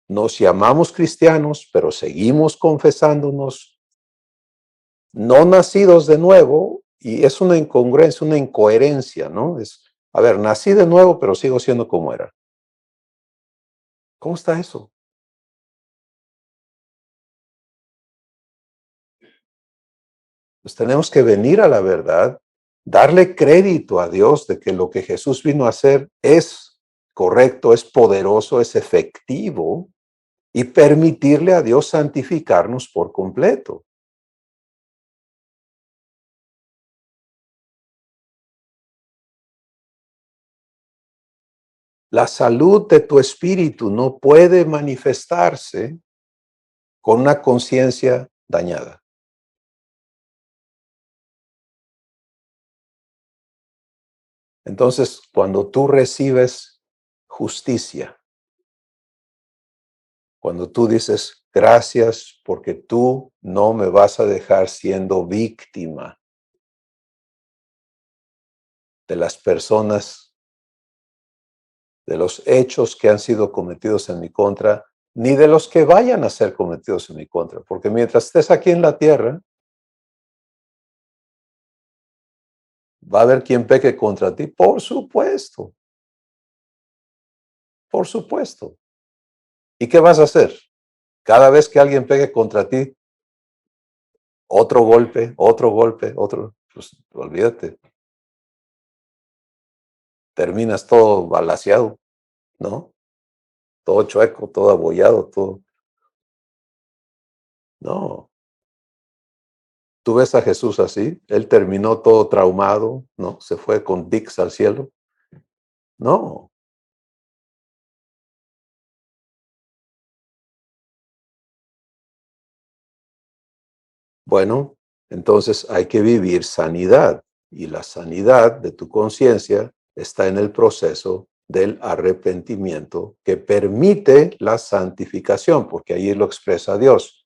Nos llamamos cristianos, pero seguimos confesándonos no nacidos de nuevo, y es una incongruencia, una incoherencia, ¿no? A ver, nací de nuevo, pero sigo siendo como era. ¿Cómo está eso? Pues tenemos que venir a la verdad, darle crédito a Dios de que lo que Jesús vino a hacer es correcto, es poderoso, es efectivo, y permitirle a Dios santificarnos por completo. La salud de tu espíritu no puede manifestarse con una conciencia dañada. Entonces, cuando tú recibes justicia, cuando tú dices: gracias porque tú no me vas a dejar siendo víctima de las personas, de los hechos que han sido cometidos en mi contra, ni de los que vayan a ser cometidos en mi contra, porque mientras estés aquí en la tierra, va a haber quien peque contra ti, por supuesto, por supuesto. ¿Y qué vas a hacer? Cada vez que alguien pegue contra ti, otro golpe, otro, pues olvídate, terminas todo balaceado, ¿no? Todo chueco, todo abollado, todo. No. ¿Tú ves a Jesús así? Él terminó todo traumado, ¿no? Se fue con Dix al cielo. No. Bueno, entonces hay que vivir sanidad y la sanidad de tu conciencia está en el proceso del arrepentimiento que permite la santificación, porque ahí lo expresa Dios.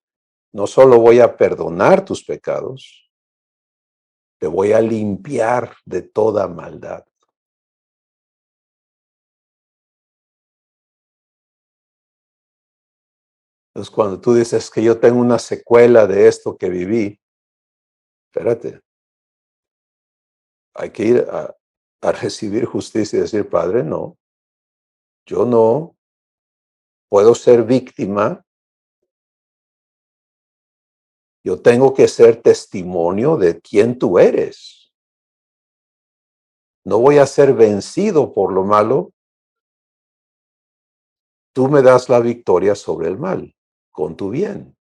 No solo voy a perdonar tus pecados, te voy a limpiar de toda maldad. Entonces, cuando tú dices que yo tengo una secuela de esto que viví, espérate, hay que ir a recibir justicia y decir, Padre, no, yo no puedo ser víctima, yo tengo que ser testimonio de quién tú eres. No voy a ser vencido por lo malo, tú me das la victoria sobre el mal, con tu bien.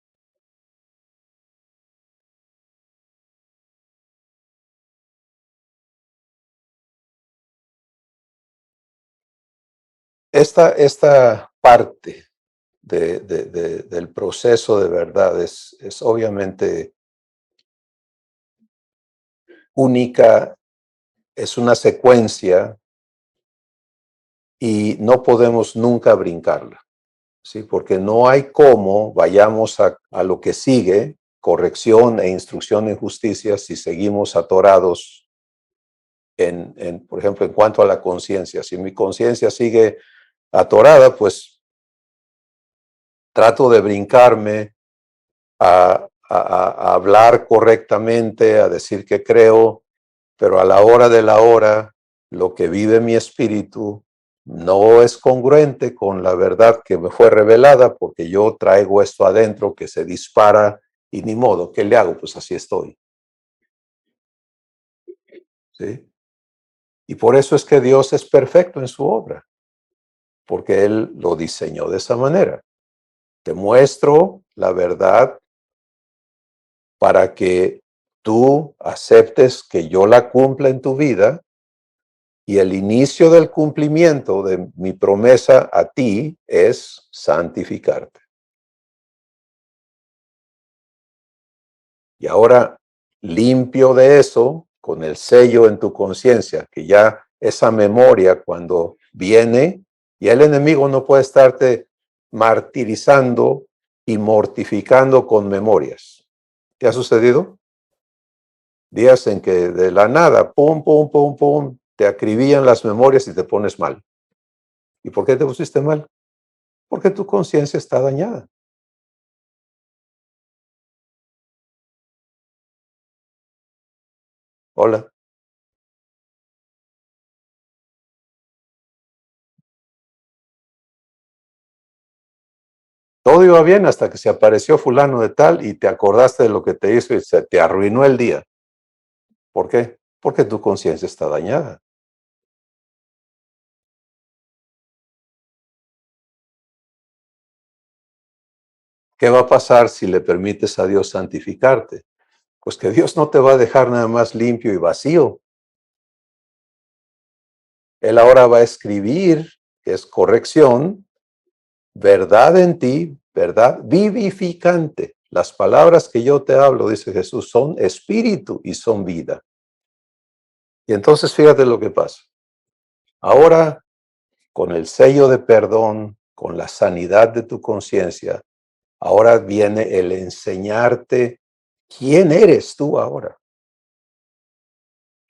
Esta parte del proceso de verdad es obviamente única, es una secuencia y no podemos nunca brincarla, ¿sí? Porque no hay cómo vayamos a lo que sigue, corrección e instrucción en justicia, si seguimos atorados por ejemplo, en cuanto a la conciencia. Si mi conciencia sigue atorada, pues trato de brincarme a hablar correctamente, a decir que creo, pero a la hora de la hora, lo que vive mi espíritu no es congruente con la verdad que me fue revelada, porque yo traigo esto adentro que se dispara y ni modo, ¿qué le hago? Pues así estoy, ¿sí? Y por eso es que Dios es perfecto en su obra, porque Él lo diseñó de esa manera. Te muestro la verdad para que tú aceptes que yo la cumpla en tu vida. Y el inicio del cumplimiento de mi promesa a ti es santificarte. Y ahora, limpio de eso, con el sello en tu conciencia, que ya esa memoria cuando viene, y el enemigo no puede estarte martirizando y mortificando con memorias. ¿Te ha sucedido? Días en que de la nada, pum, pum, pum, pum, te acribillan las memorias y te pones mal. ¿Y por qué te pusiste mal? Porque tu conciencia está dañada. Hola. Todo iba bien hasta que se apareció fulano de tal y te acordaste de lo que te hizo y se te arruinó el día. ¿Por qué? Porque tu conciencia está dañada. ¿Qué va a pasar si le permites a Dios santificarte? Pues que Dios no te va a dejar nada más limpio y vacío. Él ahora va a escribir, que es corrección, verdad en ti, verdad vivificante. Las palabras que yo te hablo, dice Jesús, son espíritu y son vida. Y entonces fíjate lo que pasa. Ahora, con el sello de perdón, con la sanidad de tu conciencia, ahora viene el enseñarte quién eres tú ahora.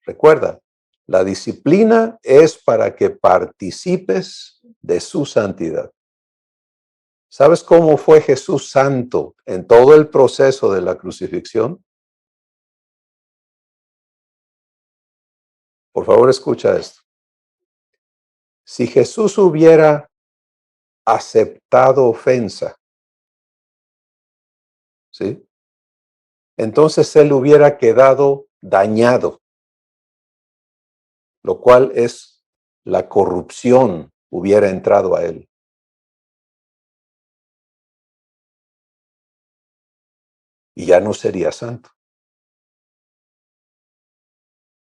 Recuerda, la disciplina es para que participes de su santidad. ¿Sabes cómo fue Jesús santo en todo el proceso de la crucifixión? Por favor, escucha esto. Si Jesús hubiera aceptado ofensa, ¿sí? Entonces él hubiera quedado dañado, lo cual es la corrupción hubiera entrado a él y ya no sería santo.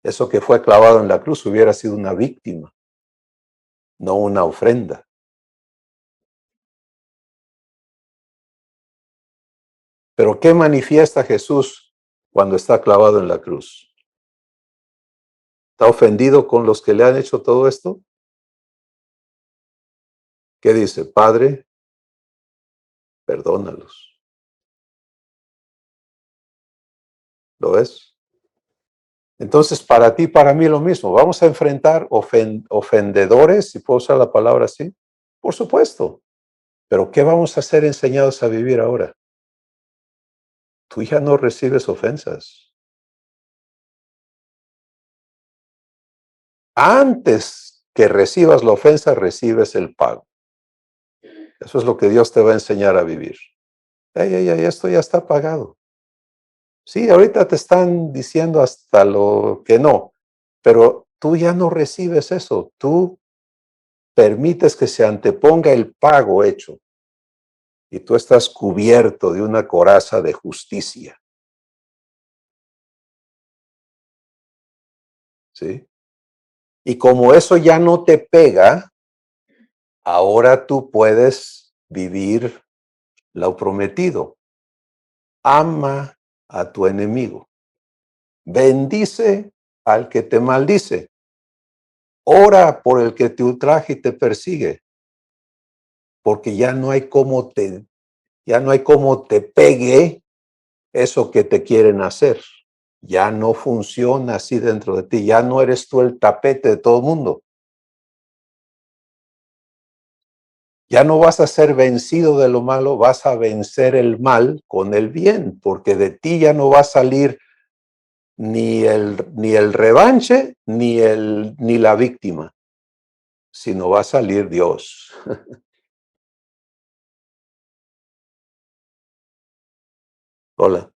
Eso que fue clavado en la cruz hubiera sido una víctima, no una ofrenda. Pero ¿qué manifiesta Jesús cuando está clavado en la cruz? ¿Está ofendido con los que le han hecho todo esto? ¿Qué dice? Padre, perdónalos. ¿Lo ves? Entonces, para ti, para mí lo mismo. ¿Vamos a enfrentar ofendedores, si puedo usar la palabra así? Por supuesto. Pero ¿qué vamos a ser enseñados a vivir ahora? Tú ya no recibes ofensas. Antes que recibas la ofensa, recibes el pago. Eso es lo que Dios te va a enseñar a vivir. Esto ya está pagado. Sí, ahorita te están diciendo hasta lo que no, pero tú ya no recibes eso. Tú permites que se anteponga el pago hecho y tú estás cubierto de una coraza de justicia. ¿Sí? Y como eso ya no te pega, ahora tú puedes vivir lo prometido. Ama a tu enemigo. Bendice al que te maldice. Ora por el que te ultraja y te persigue. Porque ya no hay cómo te pegue eso que te quieren hacer. Ya no funciona así dentro de ti. Ya no eres tú el tapete de todo el mundo. Ya no vas a ser vencido de lo malo, vas a vencer el mal con el bien, porque de ti ya no va a salir ni el revanche, ni la víctima, sino va a salir Dios. Hola.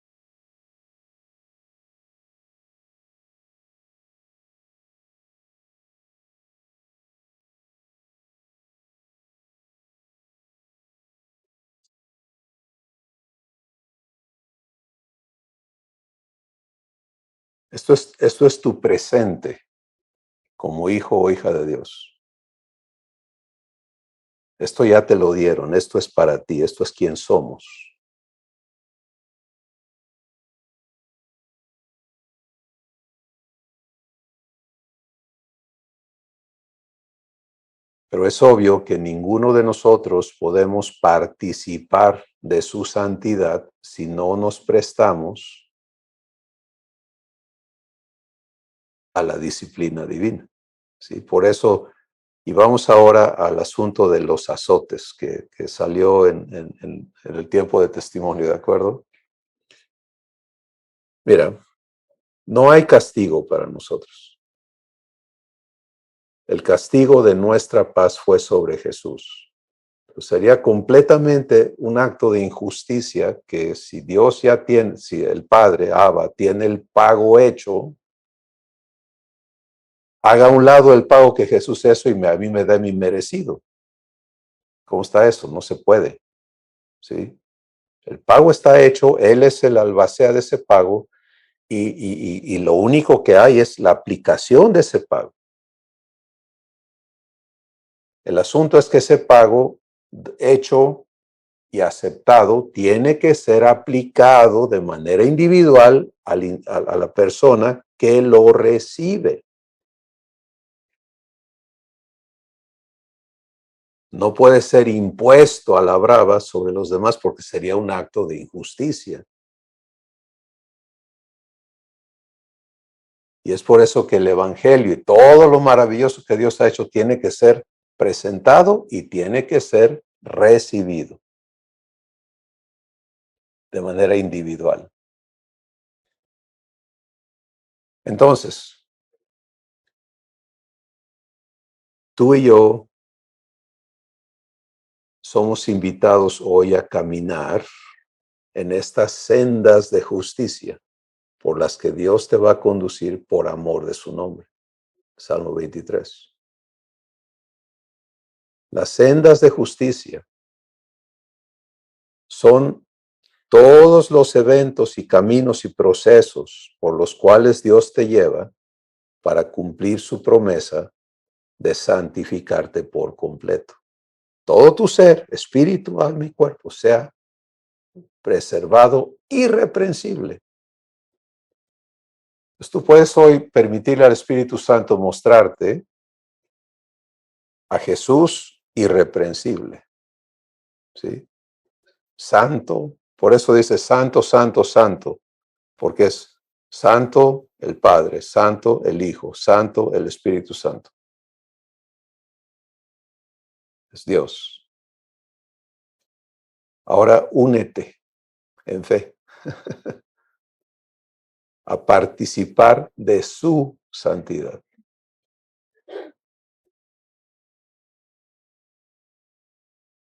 Esto es tu presente como hijo o hija de Dios. Esto ya te lo dieron, esto es para ti, esto es quien somos. Pero es obvio que ninguno de nosotros podemos participar de su santidad si no nos prestamos a la disciplina divina. ¿Sí? Por eso, y vamos ahora al asunto de los azotes que salió en el tiempo de testimonio, ¿de acuerdo? Mira, no hay castigo para nosotros. El castigo de nuestra paz fue sobre Jesús. Pues sería completamente un acto de injusticia que si Dios ya tiene, si el Padre, Abba, tiene el pago hecho, haga a un lado el pago que Jesús hizo y a mí me da mi merecido. ¿Cómo está eso? No se puede. ¿Sí? El pago está hecho, Él es el albacea de ese pago y lo único que hay es la aplicación de ese pago. El asunto es que ese pago hecho y aceptado tiene que ser aplicado de manera individual a la persona que lo recibe. No puede ser impuesto a la brava sobre los demás porque sería un acto de injusticia. Y es por eso que el Evangelio y todo lo maravilloso que Dios ha hecho tiene que ser presentado y tiene que ser recibido de manera individual. Entonces, tú y yo somos invitados hoy a caminar en estas sendas de justicia por las que Dios te va a conducir por amor de su nombre. Salmo 23. Las sendas de justicia son todos los eventos y caminos y procesos por los cuales Dios te lleva para cumplir su promesa de santificarte por completo. Todo tu ser, espíritu, alma y cuerpo, sea preservado irreprensible. Entonces tú puedes hoy permitirle al Espíritu Santo mostrarte a Jesús irreprensible, ¿sí? Santo, por eso dice santo, santo, santo, porque es santo el Padre, santo el Hijo, santo el Espíritu Santo. Es Dios. Ahora únete en fe a participar de su santidad.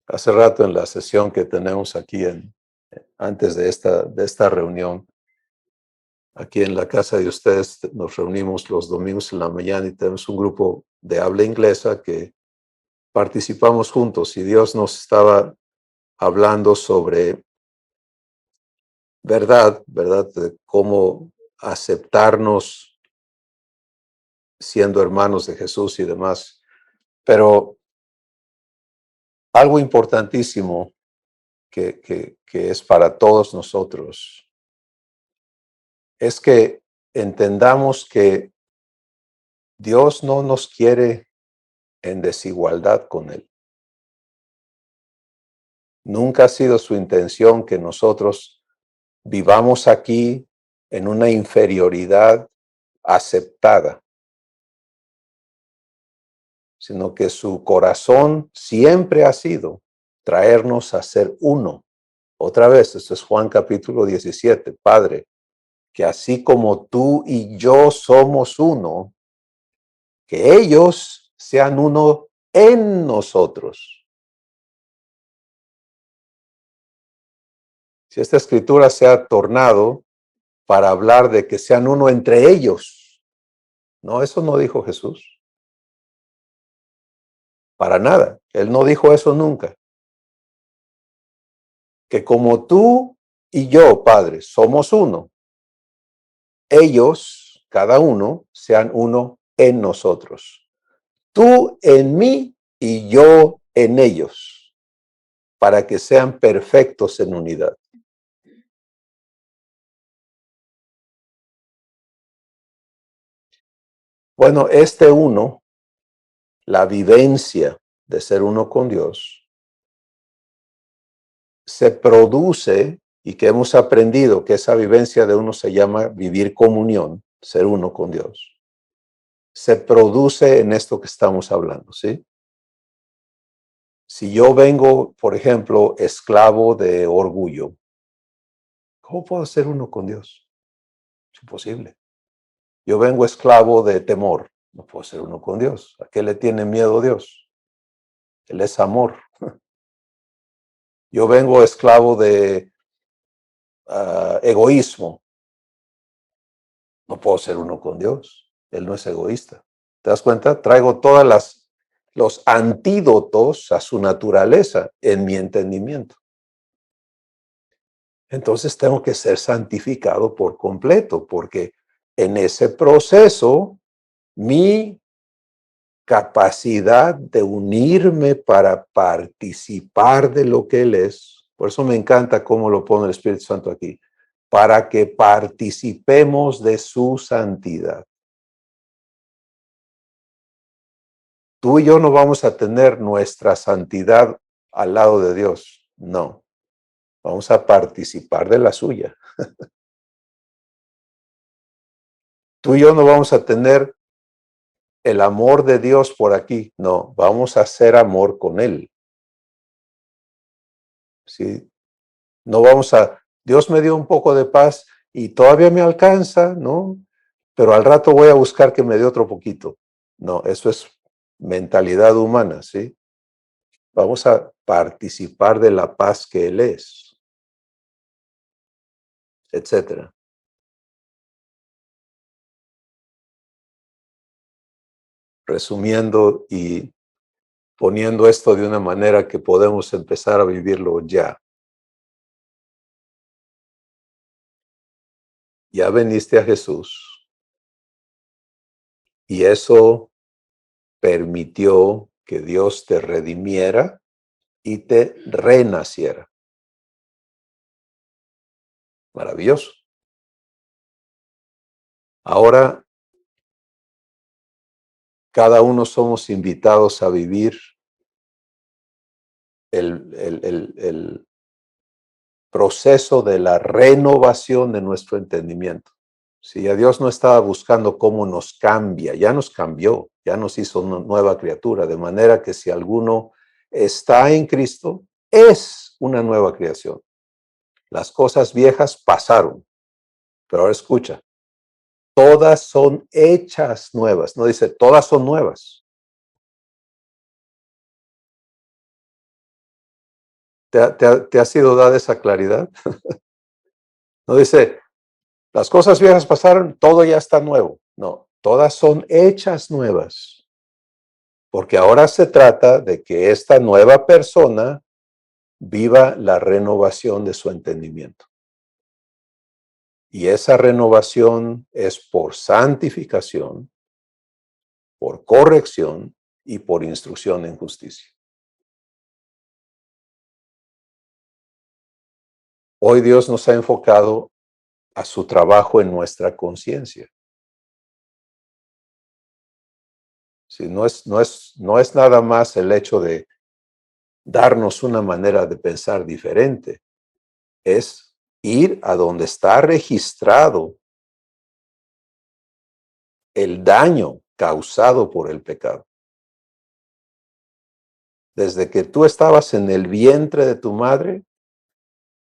Hace rato en la sesión que tenemos aquí antes de esta reunión, aquí en la casa de ustedes nos reunimos los domingos en la mañana y tenemos un grupo de habla inglesa que participamos juntos y Dios nos estaba hablando sobre verdad, de cómo aceptarnos siendo hermanos de Jesús y demás. Pero algo importantísimo que es para todos nosotros es que entendamos que Dios no nos quiere en desigualdad con Él. Nunca ha sido su intención que nosotros vivamos aquí en una inferioridad aceptada, sino que su corazón siempre ha sido traernos a ser uno. Otra vez, esto es Juan capítulo 17, Padre, que así como tú y yo somos uno, que ellos sean uno en nosotros. Si esta escritura se ha tornado para hablar de que sean uno entre ellos, no, eso no dijo Jesús. Para nada. Él no dijo eso nunca. Que como tú y yo, Padre, somos uno, ellos, cada uno, sean uno en nosotros. Tú en mí y yo en ellos, para que sean perfectos en unidad. Bueno, este uno, la vivencia de ser uno con Dios, se produce, y que hemos aprendido que esa vivencia de uno se llama vivir comunión, ser uno con Dios, se produce en esto que estamos hablando, ¿sí? Si yo vengo, por ejemplo, esclavo de orgullo, ¿cómo puedo ser uno con Dios? Es imposible. Yo vengo esclavo de temor, no puedo ser uno con Dios. ¿A qué le tiene miedo Dios? Él es amor. Yo vengo esclavo de egoísmo, no puedo ser uno con Dios. Él no es egoísta. ¿Te das cuenta? Traigo todas los antídotos a su naturaleza en mi entendimiento. Entonces tengo que ser santificado por completo, porque en ese proceso mi capacidad de unirme para participar de lo que Él es, por eso me encanta cómo lo pone el Espíritu Santo aquí, para que participemos de su santidad. Tú y yo no vamos a tener nuestra santidad al lado de Dios, no. Vamos a participar de la suya. Tú y yo no vamos a tener el amor de Dios por aquí, no. Vamos a hacer amor con Él. ¿Sí? No vamos a, Dios me dio un poco de paz y todavía me alcanza, ¿no? Pero al rato voy a buscar que me dé otro poquito. No, eso es mentalidad humana, ¿sí? Vamos a participar de la paz que Él es, etcétera. Resumiendo y poniendo esto de una manera que podemos empezar a vivirlo ya. Ya veniste a Jesús. Y eso permitió que Dios te redimiera y te renaciera. Maravilloso. Ahora, cada uno somos invitados a vivir el proceso de la renovación de nuestro entendimiento. Si a Dios no estaba buscando cómo nos cambia, ya nos cambió, ya nos hizo una nueva criatura, de manera que si alguno está en Cristo, es una nueva creación. Las cosas viejas pasaron, pero ahora escucha, todas son hechas nuevas, no dice todas son nuevas. ¿Te ha sido dada esa claridad? No dice, las cosas viejas pasaron, todo ya está nuevo. No, todas son hechas nuevas. Porque ahora se trata de que esta nueva persona viva la renovación de su entendimiento. Y esa renovación es por santificación, por corrección y por instrucción en justicia. Hoy Dios nos ha enfocado a su trabajo en nuestra conciencia. Sí, no es nada más el hecho de darnos una manera de pensar diferente, es ir a donde está registrado el daño causado por el pecado. Desde que tú estabas en el vientre de tu madre,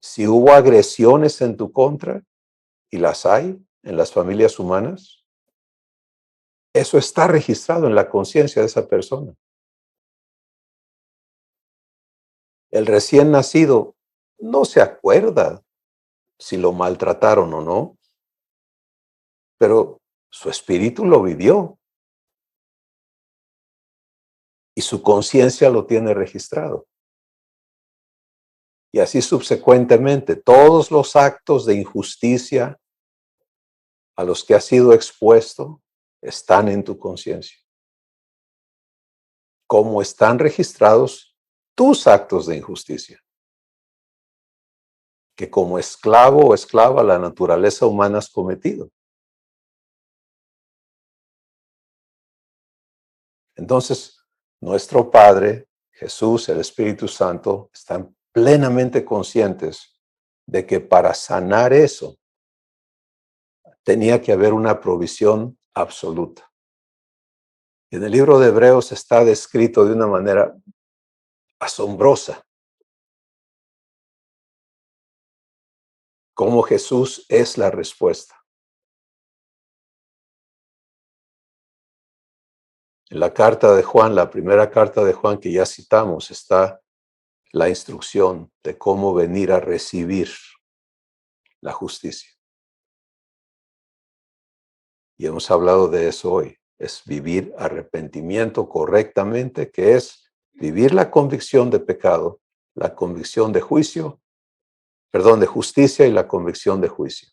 si hubo agresiones en tu contra, y las hay en las familias humanas, eso está registrado en la conciencia de esa persona. El recién nacido no se acuerda si lo maltrataron o no, pero su espíritu lo vivió y su conciencia lo tiene registrado. Y así subsecuentemente, todos los actos de injusticia a los que has sido expuesto están en tu conciencia. Como están registrados tus actos de injusticia, que como esclavo o esclava la naturaleza humana has cometido. Entonces, nuestro Padre, Jesús, el Espíritu Santo, están plenamente conscientes de que para sanar eso tenía que haber una provisión absoluta. En el libro de Hebreos está descrito de una manera asombrosa cómo Jesús es la respuesta. En la carta de Juan, la primera carta de Juan que ya citamos, está la instrucción de cómo venir a recibir la justicia. Y hemos hablado de eso hoy. Es vivir arrepentimiento correctamente, que es vivir la convicción de pecado, la convicción de juicio, perdón, de justicia y la convicción de juicio.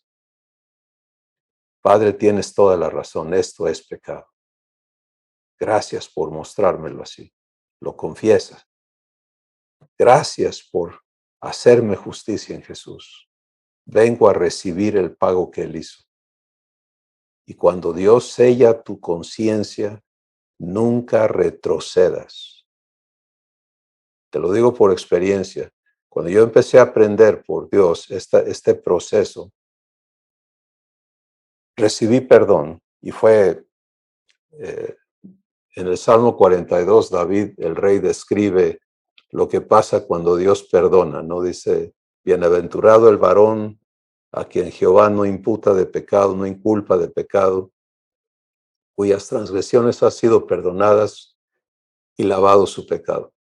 Padre, tienes toda la razón, esto es pecado. Gracias por mostrármelo así. Lo confiesas. Gracias por hacerme justicia en Jesús. Vengo a recibir el pago que Él hizo. Y cuando Dios sella tu conciencia, nunca retrocedas. Te lo digo por experiencia. Cuando yo empecé a aprender por Dios este proceso, recibí perdón y fue en el Salmo 42, David, el rey, describe lo que pasa cuando Dios perdona, ¿no? Dice, bienaventurado el varón a quien Jehová no imputa de pecado, no inculpa de pecado, cuyas transgresiones han sido perdonadas y lavado su pecado.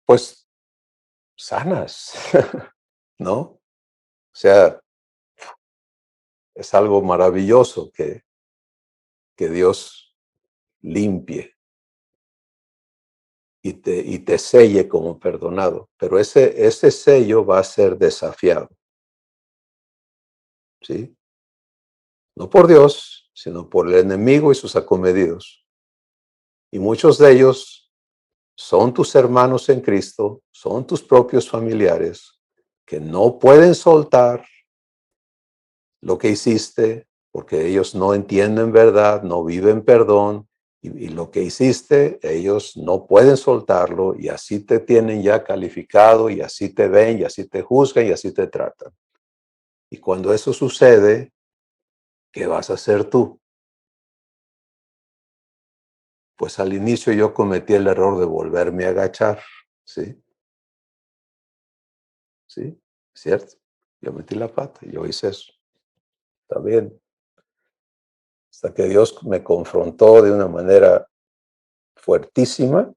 Pues sanas, ¿no? O sea, es algo maravilloso que Dios limpie y te selle como perdonado. Pero ese sello va a ser desafiado, ¿sí? No por Dios, sino por el enemigo y sus acomedidos. Y muchos de ellos son tus hermanos en Cristo, son tus propios familiares, que no pueden soltar lo que hiciste, porque ellos no entienden verdad, no viven perdón, y lo que hiciste, ellos no pueden soltarlo, y así te tienen ya calificado, y así te ven, y así te juzgan, y así te tratan. Y cuando eso sucede, ¿qué vas a hacer tú? Pues al inicio yo cometí el error de volverme a agachar, ¿sí? Sí, cierto. Yo metí la pata, yo hice eso. Está bien. Hasta que Dios me confrontó de una manera fuertísima,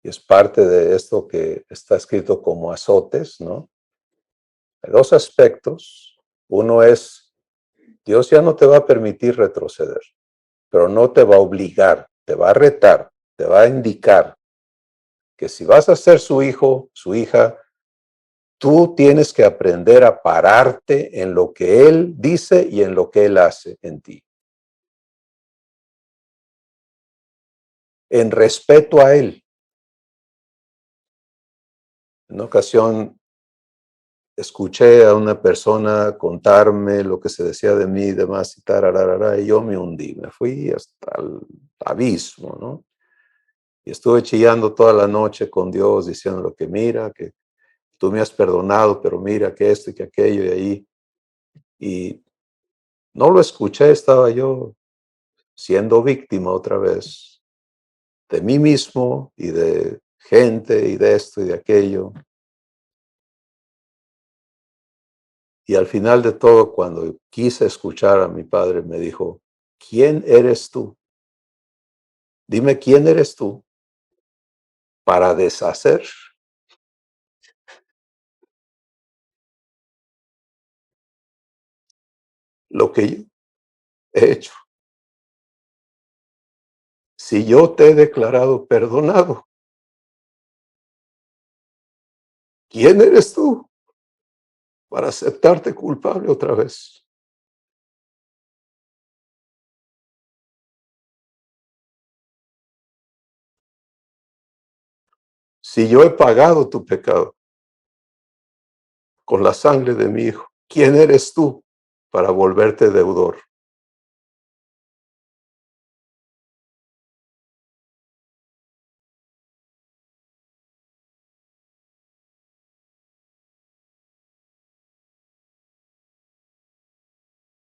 y es parte de esto que está escrito como azotes, ¿no? Hay dos aspectos. Uno es, Dios ya no te va a permitir retroceder, pero no te va a obligar, te va a retar, te va a indicar que si vas a ser su hijo, su hija, tú tienes que aprender a pararte en lo que Él dice y en lo que Él hace en ti. En respeto a Él. En una ocasión escuché a una persona contarme lo que se decía de mí y demás y tararara, y yo me hundí, me fui hasta el abismo, ¿no? Y estuve chillando toda la noche con Dios, diciendo que mira, que tú me has perdonado, pero mira que esto y que aquello y ahí. Y no lo escuché, estaba yo siendo víctima otra vez de mí mismo y de gente y de esto y de aquello. Y al final de todo, cuando quise escuchar a mi padre, me dijo, ¿quién eres tú? Dime quién eres tú para deshacer lo que yo he hecho. Si yo te he declarado perdonado, ¿quién eres tú para aceptarte culpable otra vez? Si yo he pagado tu pecado con la sangre de mi hijo, ¿quién eres tú para volverte deudor?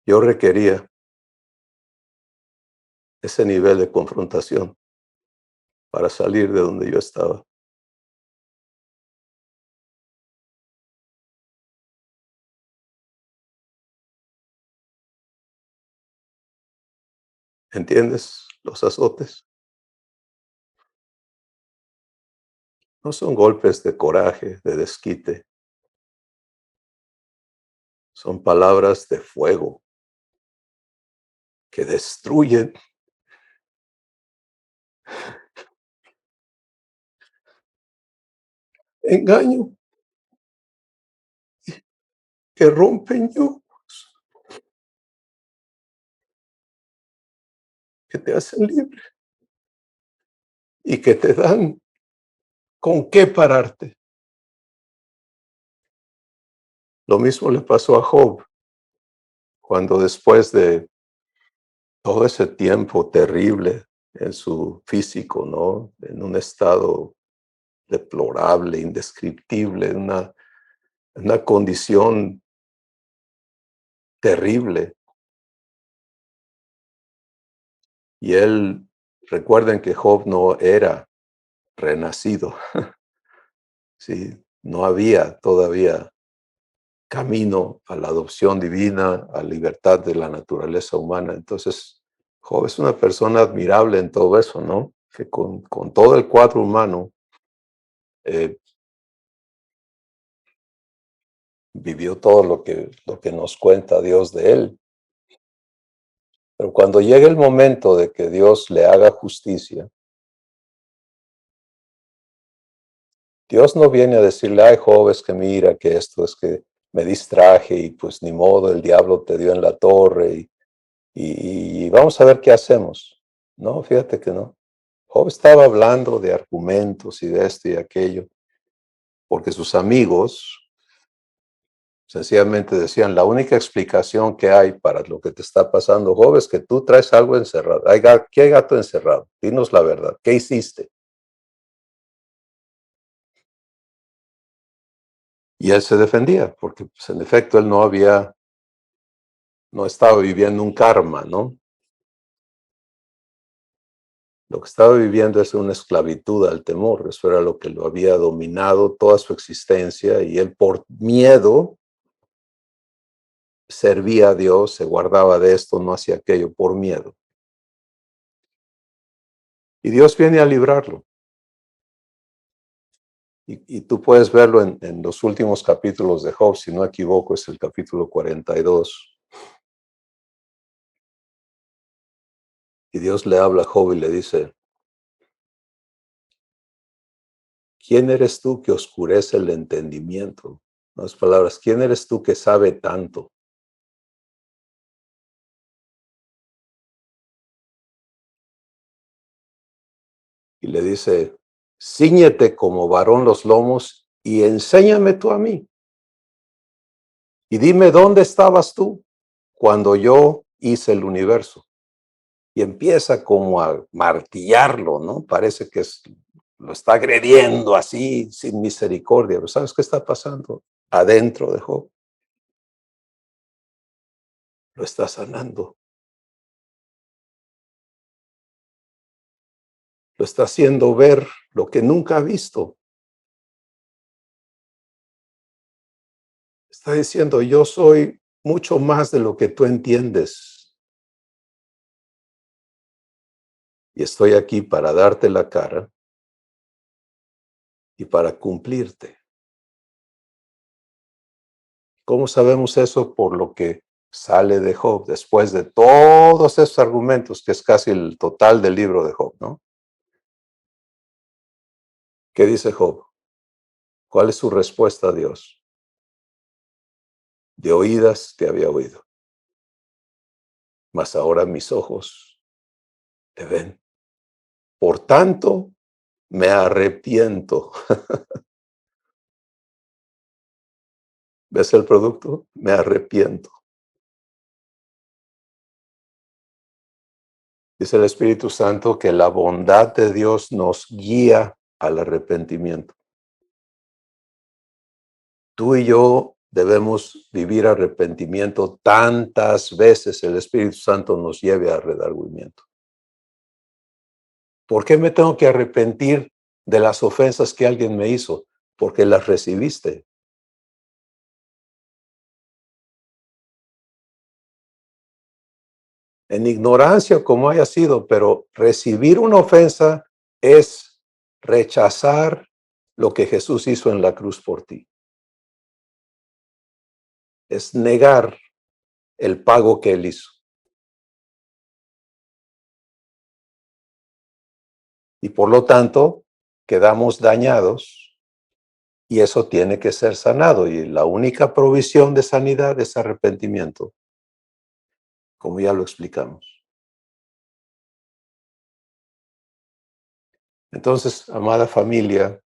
Yo requería ese nivel de confrontación para salir de donde yo estaba. ¿Entiendes? Los azotes no son golpes de coraje, de desquite, son palabras de fuego que destruyen, engaño, que rompen yugos, que te hacen libre y que te dan con qué pararte. Lo mismo le pasó a Job cuando después de todo ese tiempo terrible en su físico, ¿no? En un estado deplorable, indescriptible, una condición terrible. Y él, recuerden que Job no era renacido, ¿sí? No había todavía camino a la adopción divina, a libertad de la naturaleza humana. Entonces, Job es una persona admirable en todo eso, ¿no? Que con todo el cuadro humano eh, vivió todo lo que nos cuenta Dios de él. Pero cuando llega el momento de que Dios le haga justicia, Dios no viene a decirle, ay, Job, es que mira, que esto es que me distraje y pues ni modo, el diablo te dio en la torre y vamos a ver qué hacemos. No, fíjate que no. Job estaba hablando de argumentos y de esto y aquello, porque sus amigos sencillamente decían, la única explicación que hay para lo que te está pasando, Job, es que tú traes algo encerrado. ¿Qué hay gato encerrado? Dinos la verdad. ¿Qué hiciste? Y él se defendía, porque pues, en efecto él no estaba viviendo un karma, ¿no? Lo que estaba viviendo es una esclavitud al temor. Eso era lo que lo había dominado toda su existencia y él por miedo servía a Dios, se guardaba de esto, no hacía aquello por miedo. Y Dios viene a librarlo. Y tú puedes verlo en los últimos capítulos de Job, si no me equivoco, es el capítulo 42. Y Dios le habla a Job y le dice, ¿quién eres tú que oscurece el entendimiento? En otras palabras, ¿quién eres tú que sabe tanto? Y le dice, cíñete como varón los lomos y enséñame tú a mí. Y dime dónde estabas tú cuando yo hice el universo. Y empieza como a martillarlo, ¿no? Parece que lo está agrediendo así, sin misericordia. Pero ¿sabes qué está pasando? Adentro de Job. Lo está sanando. Lo está haciendo ver lo que nunca ha visto. Está diciendo, yo soy mucho más de lo que tú entiendes. Y estoy aquí para darte la cara y para cumplirte. ¿Cómo sabemos eso? Por lo que sale de Job, después de todos esos argumentos, que es casi el total del libro de Job, ¿no? ¿Qué dice Job? ¿Cuál es su respuesta a Dios? De oídas te había oído, mas ahora mis ojos te ven. Por tanto, me arrepiento. ¿Ves el producto? Me arrepiento. Dice el Espíritu Santo que la bondad de Dios nos guía al arrepentimiento. Tú y yo debemos vivir arrepentimiento tantas veces el Espíritu Santo nos lleve a redargüimiento. ¿Por qué me tengo que arrepentir de las ofensas que alguien me hizo? Porque las recibiste. En ignorancia como haya sido, pero recibir una ofensa es rechazar lo que Jesús hizo en la cruz por ti. Es negar el pago que él hizo. Y por lo tanto, quedamos dañados y eso tiene que ser sanado. Y la única provisión de sanidad es arrepentimiento, como ya lo explicamos. Entonces, amada familia,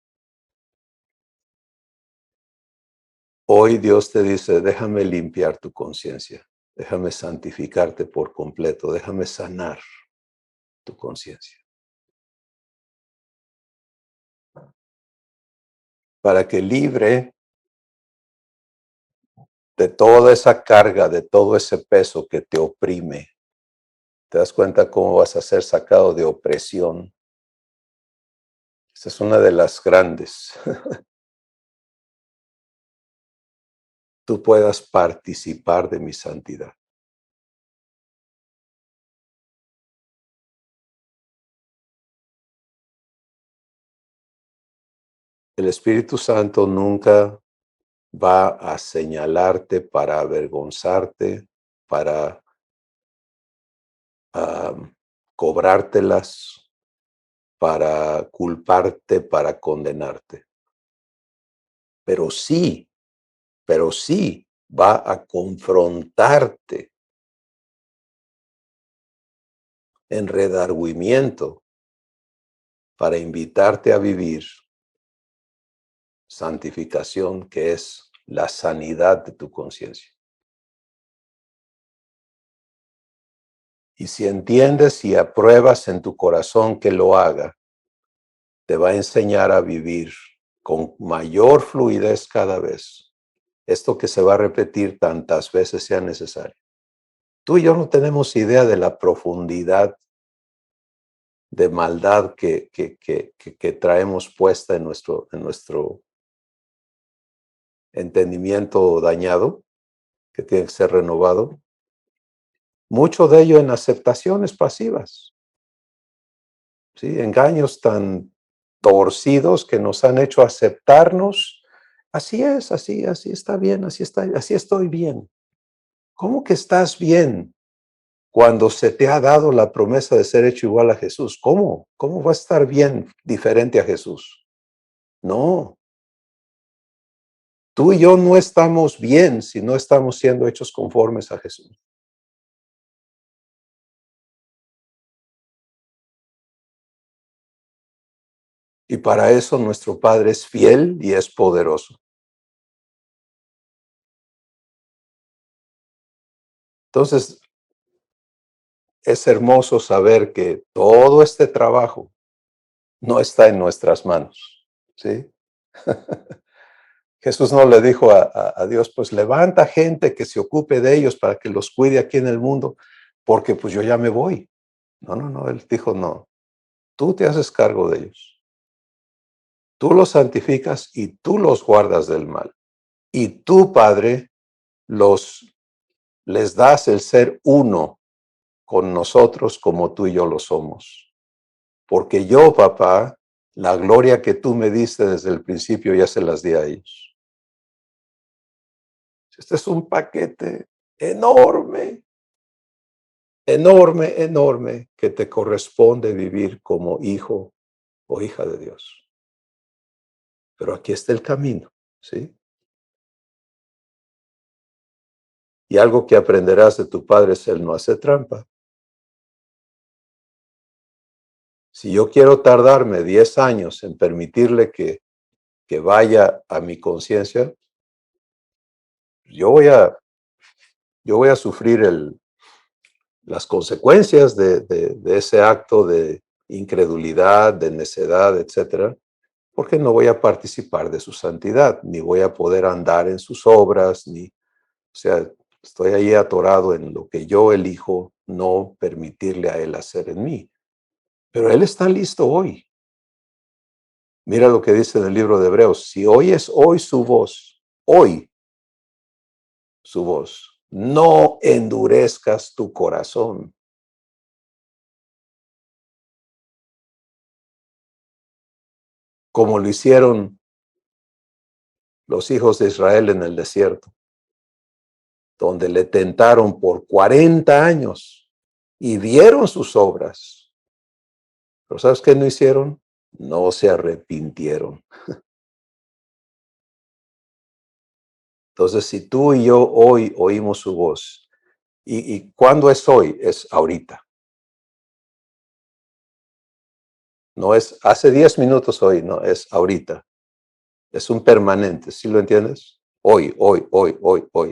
hoy Dios te dice, déjame limpiar tu conciencia, déjame santificarte por completo, déjame sanar tu conciencia, para que libre de toda esa carga, de todo ese peso que te oprime. ¿Te das cuenta cómo vas a ser sacado de opresión? Esa es una de las grandes. Tú puedas participar de mi santidad. El Espíritu Santo nunca va a señalarte para avergonzarte, para cobrártelas, para culparte, para condenarte. Pero sí pero sí va a confrontarte en redargüimiento para invitarte a vivir santificación, que es la sanidad de tu conciencia. Y si entiendes y apruebas en tu corazón que lo haga, te va a enseñar a vivir con mayor fluidez cada vez. Esto que se va a repetir tantas veces sea necesario. Tú y yo no tenemos idea de la profundidad de maldad que traemos puesta en nuestro entendimiento dañado, que tiene que ser renovado. Mucho de ello en aceptaciones pasivas, ¿sí? Engaños tan torcidos que nos han hecho aceptarnos. Así es, así está bien, así estoy bien. ¿Cómo que estás bien cuando se te ha dado la promesa de ser hecho igual a Jesús? ¿Cómo? ¿Cómo va a estar bien diferente a Jesús? No, tú y yo no estamos bien si no estamos siendo hechos conformes a Jesús. Y para eso nuestro Padre es fiel y es poderoso. Entonces, es hermoso saber que todo este trabajo no está en nuestras manos, ¿sí? Jesús no le dijo a Dios, pues levanta gente que se ocupe de ellos para que los cuide aquí en el mundo, porque pues yo ya me voy. No, él dijo, no, tú te haces cargo de ellos. Tú los santificas y tú los guardas del mal. Y tú, Padre, les das el ser uno con nosotros como tú y yo lo somos. Porque yo, papá, la gloria que tú me diste desde el principio ya se las di a ellos. Este es un paquete enorme, enorme, enorme que te corresponde vivir como hijo o hija de Dios. Pero aquí está el camino, ¿sí? Y algo que aprenderás de tu padre es el no hacer trampa. Si yo quiero tardarme 10 años en permitirle que vaya a mi conciencia, yo voy a, yo voy a sufrir las consecuencias de ese acto de incredulidad, de necedad, etcétera, porque no voy a participar de su santidad, ni voy a poder andar en sus obras, o sea, estoy ahí atorado en lo que yo elijo no permitirle a él hacer en mí. Pero él está listo hoy. Mira lo que dice en el libro de Hebreos: si oyes hoy su voz, hoy su voz, no endurezcas tu corazón, como lo hicieron los hijos de Israel en el desierto, donde le tentaron por 40 años y vieron sus obras. Pero ¿sabes qué no hicieron? No se arrepintieron. Entonces, si tú y yo hoy oímos su voz, ¿y cuándo es hoy? Es ahorita. No es hace 10 minutos hoy, no, es ahorita. Es un permanente, ¿sí lo entiendes? Hoy.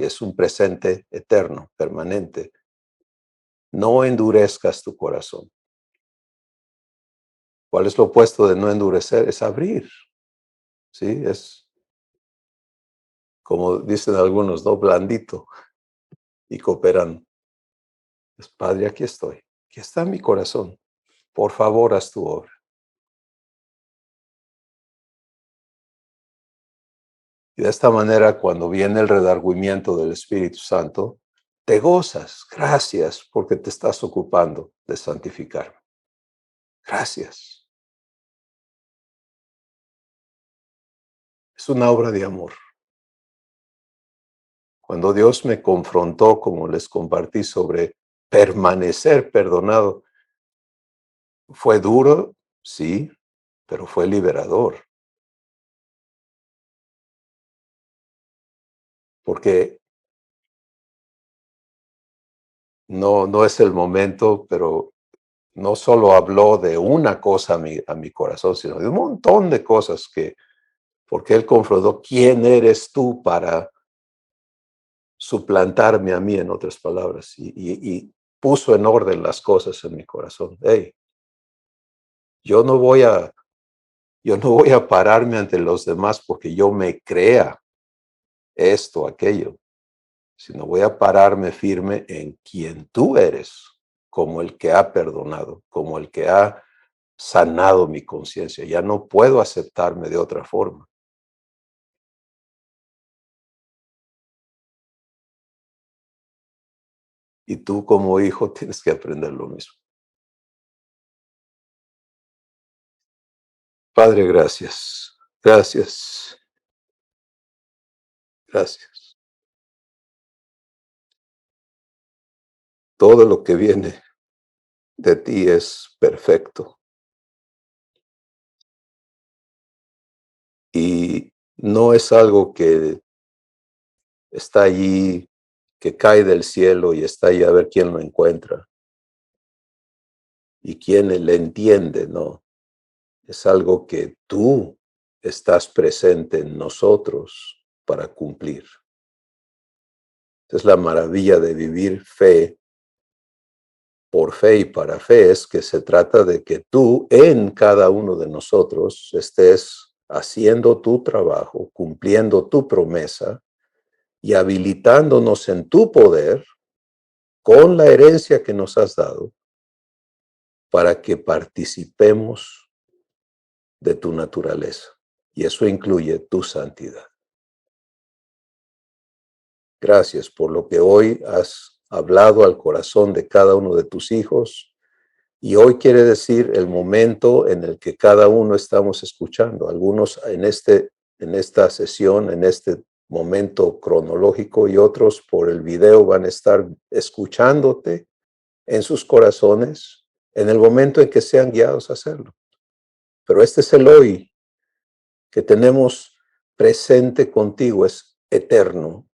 Es un presente eterno, permanente. No endurezcas tu corazón. ¿Cuál es lo opuesto de no endurecer? Es abrir. Sí, es como dicen algunos, ¿no? Blandito y cooperando. Es, Padre, aquí estoy. Aquí está mi corazón. Por favor, haz tu obra. Y de esta manera, cuando viene el redargüimiento del Espíritu Santo, te gozas. Gracias porque te estás ocupando de santificarme. Gracias. Es una obra de amor. Cuando Dios me confrontó, como les compartí, sobre permanecer perdonado, fue duro, sí, pero fue liberador. porque no es el momento, pero no solo habló de una cosa a mi corazón, sino de un montón de cosas porque él confrontó, ¿quién eres tú para suplantarme a mí, en otras palabras? Y puso en orden las cosas en mi corazón. Hey, yo no voy a, yo no voy a pararme ante los demás porque yo me crea esto, aquello, sino voy a pararme firme en quien tú eres, como el que ha perdonado, como el que ha sanado mi conciencia. Ya no puedo aceptarme de otra forma. Y tú como hijo tienes que aprender lo mismo. Padre, gracias. Gracias. Gracias. Todo lo que viene de ti es perfecto. Y no es algo que está allí, que cae del cielo y está ahí a ver quién lo encuentra y quién le entiende, no. Es algo que tú estás presente en nosotros para cumplir. Es la maravilla de vivir fe por fe y para fe, es que se trata de que tú en cada uno de nosotros estés haciendo tu trabajo, cumpliendo tu promesa y habilitándonos en tu poder con la herencia que nos has dado para que participemos de tu naturaleza. Y eso incluye tu santidad. Gracias por lo que hoy has hablado al corazón de cada uno de tus hijos. Y hoy quiere decir el momento en el que cada uno estamos escuchando. Algunos en esta sesión, en este momento cronológico, y otros por el video van a estar escuchándote en sus corazones en el momento en que sean guiados a hacerlo. Pero este es el hoy que tenemos presente contigo, es eterno.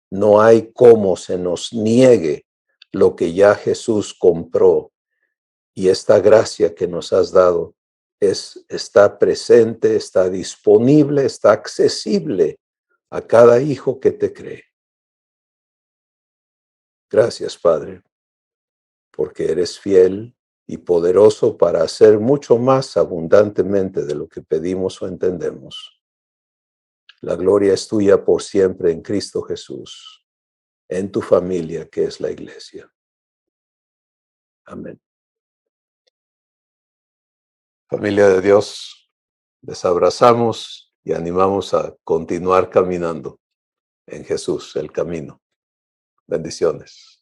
No hay cómo se nos niegue lo que ya Jesús compró. Y esta gracia que nos has dado está presente, está disponible, está accesible a cada hijo que te cree. Gracias, Padre, porque eres fiel y poderoso para hacer mucho más abundantemente de lo que pedimos o entendemos. La gloria es tuya por siempre en Cristo Jesús, en tu familia que es la iglesia. Amén. Familia de Dios, les abrazamos y animamos a continuar caminando en Jesús, el camino. Bendiciones.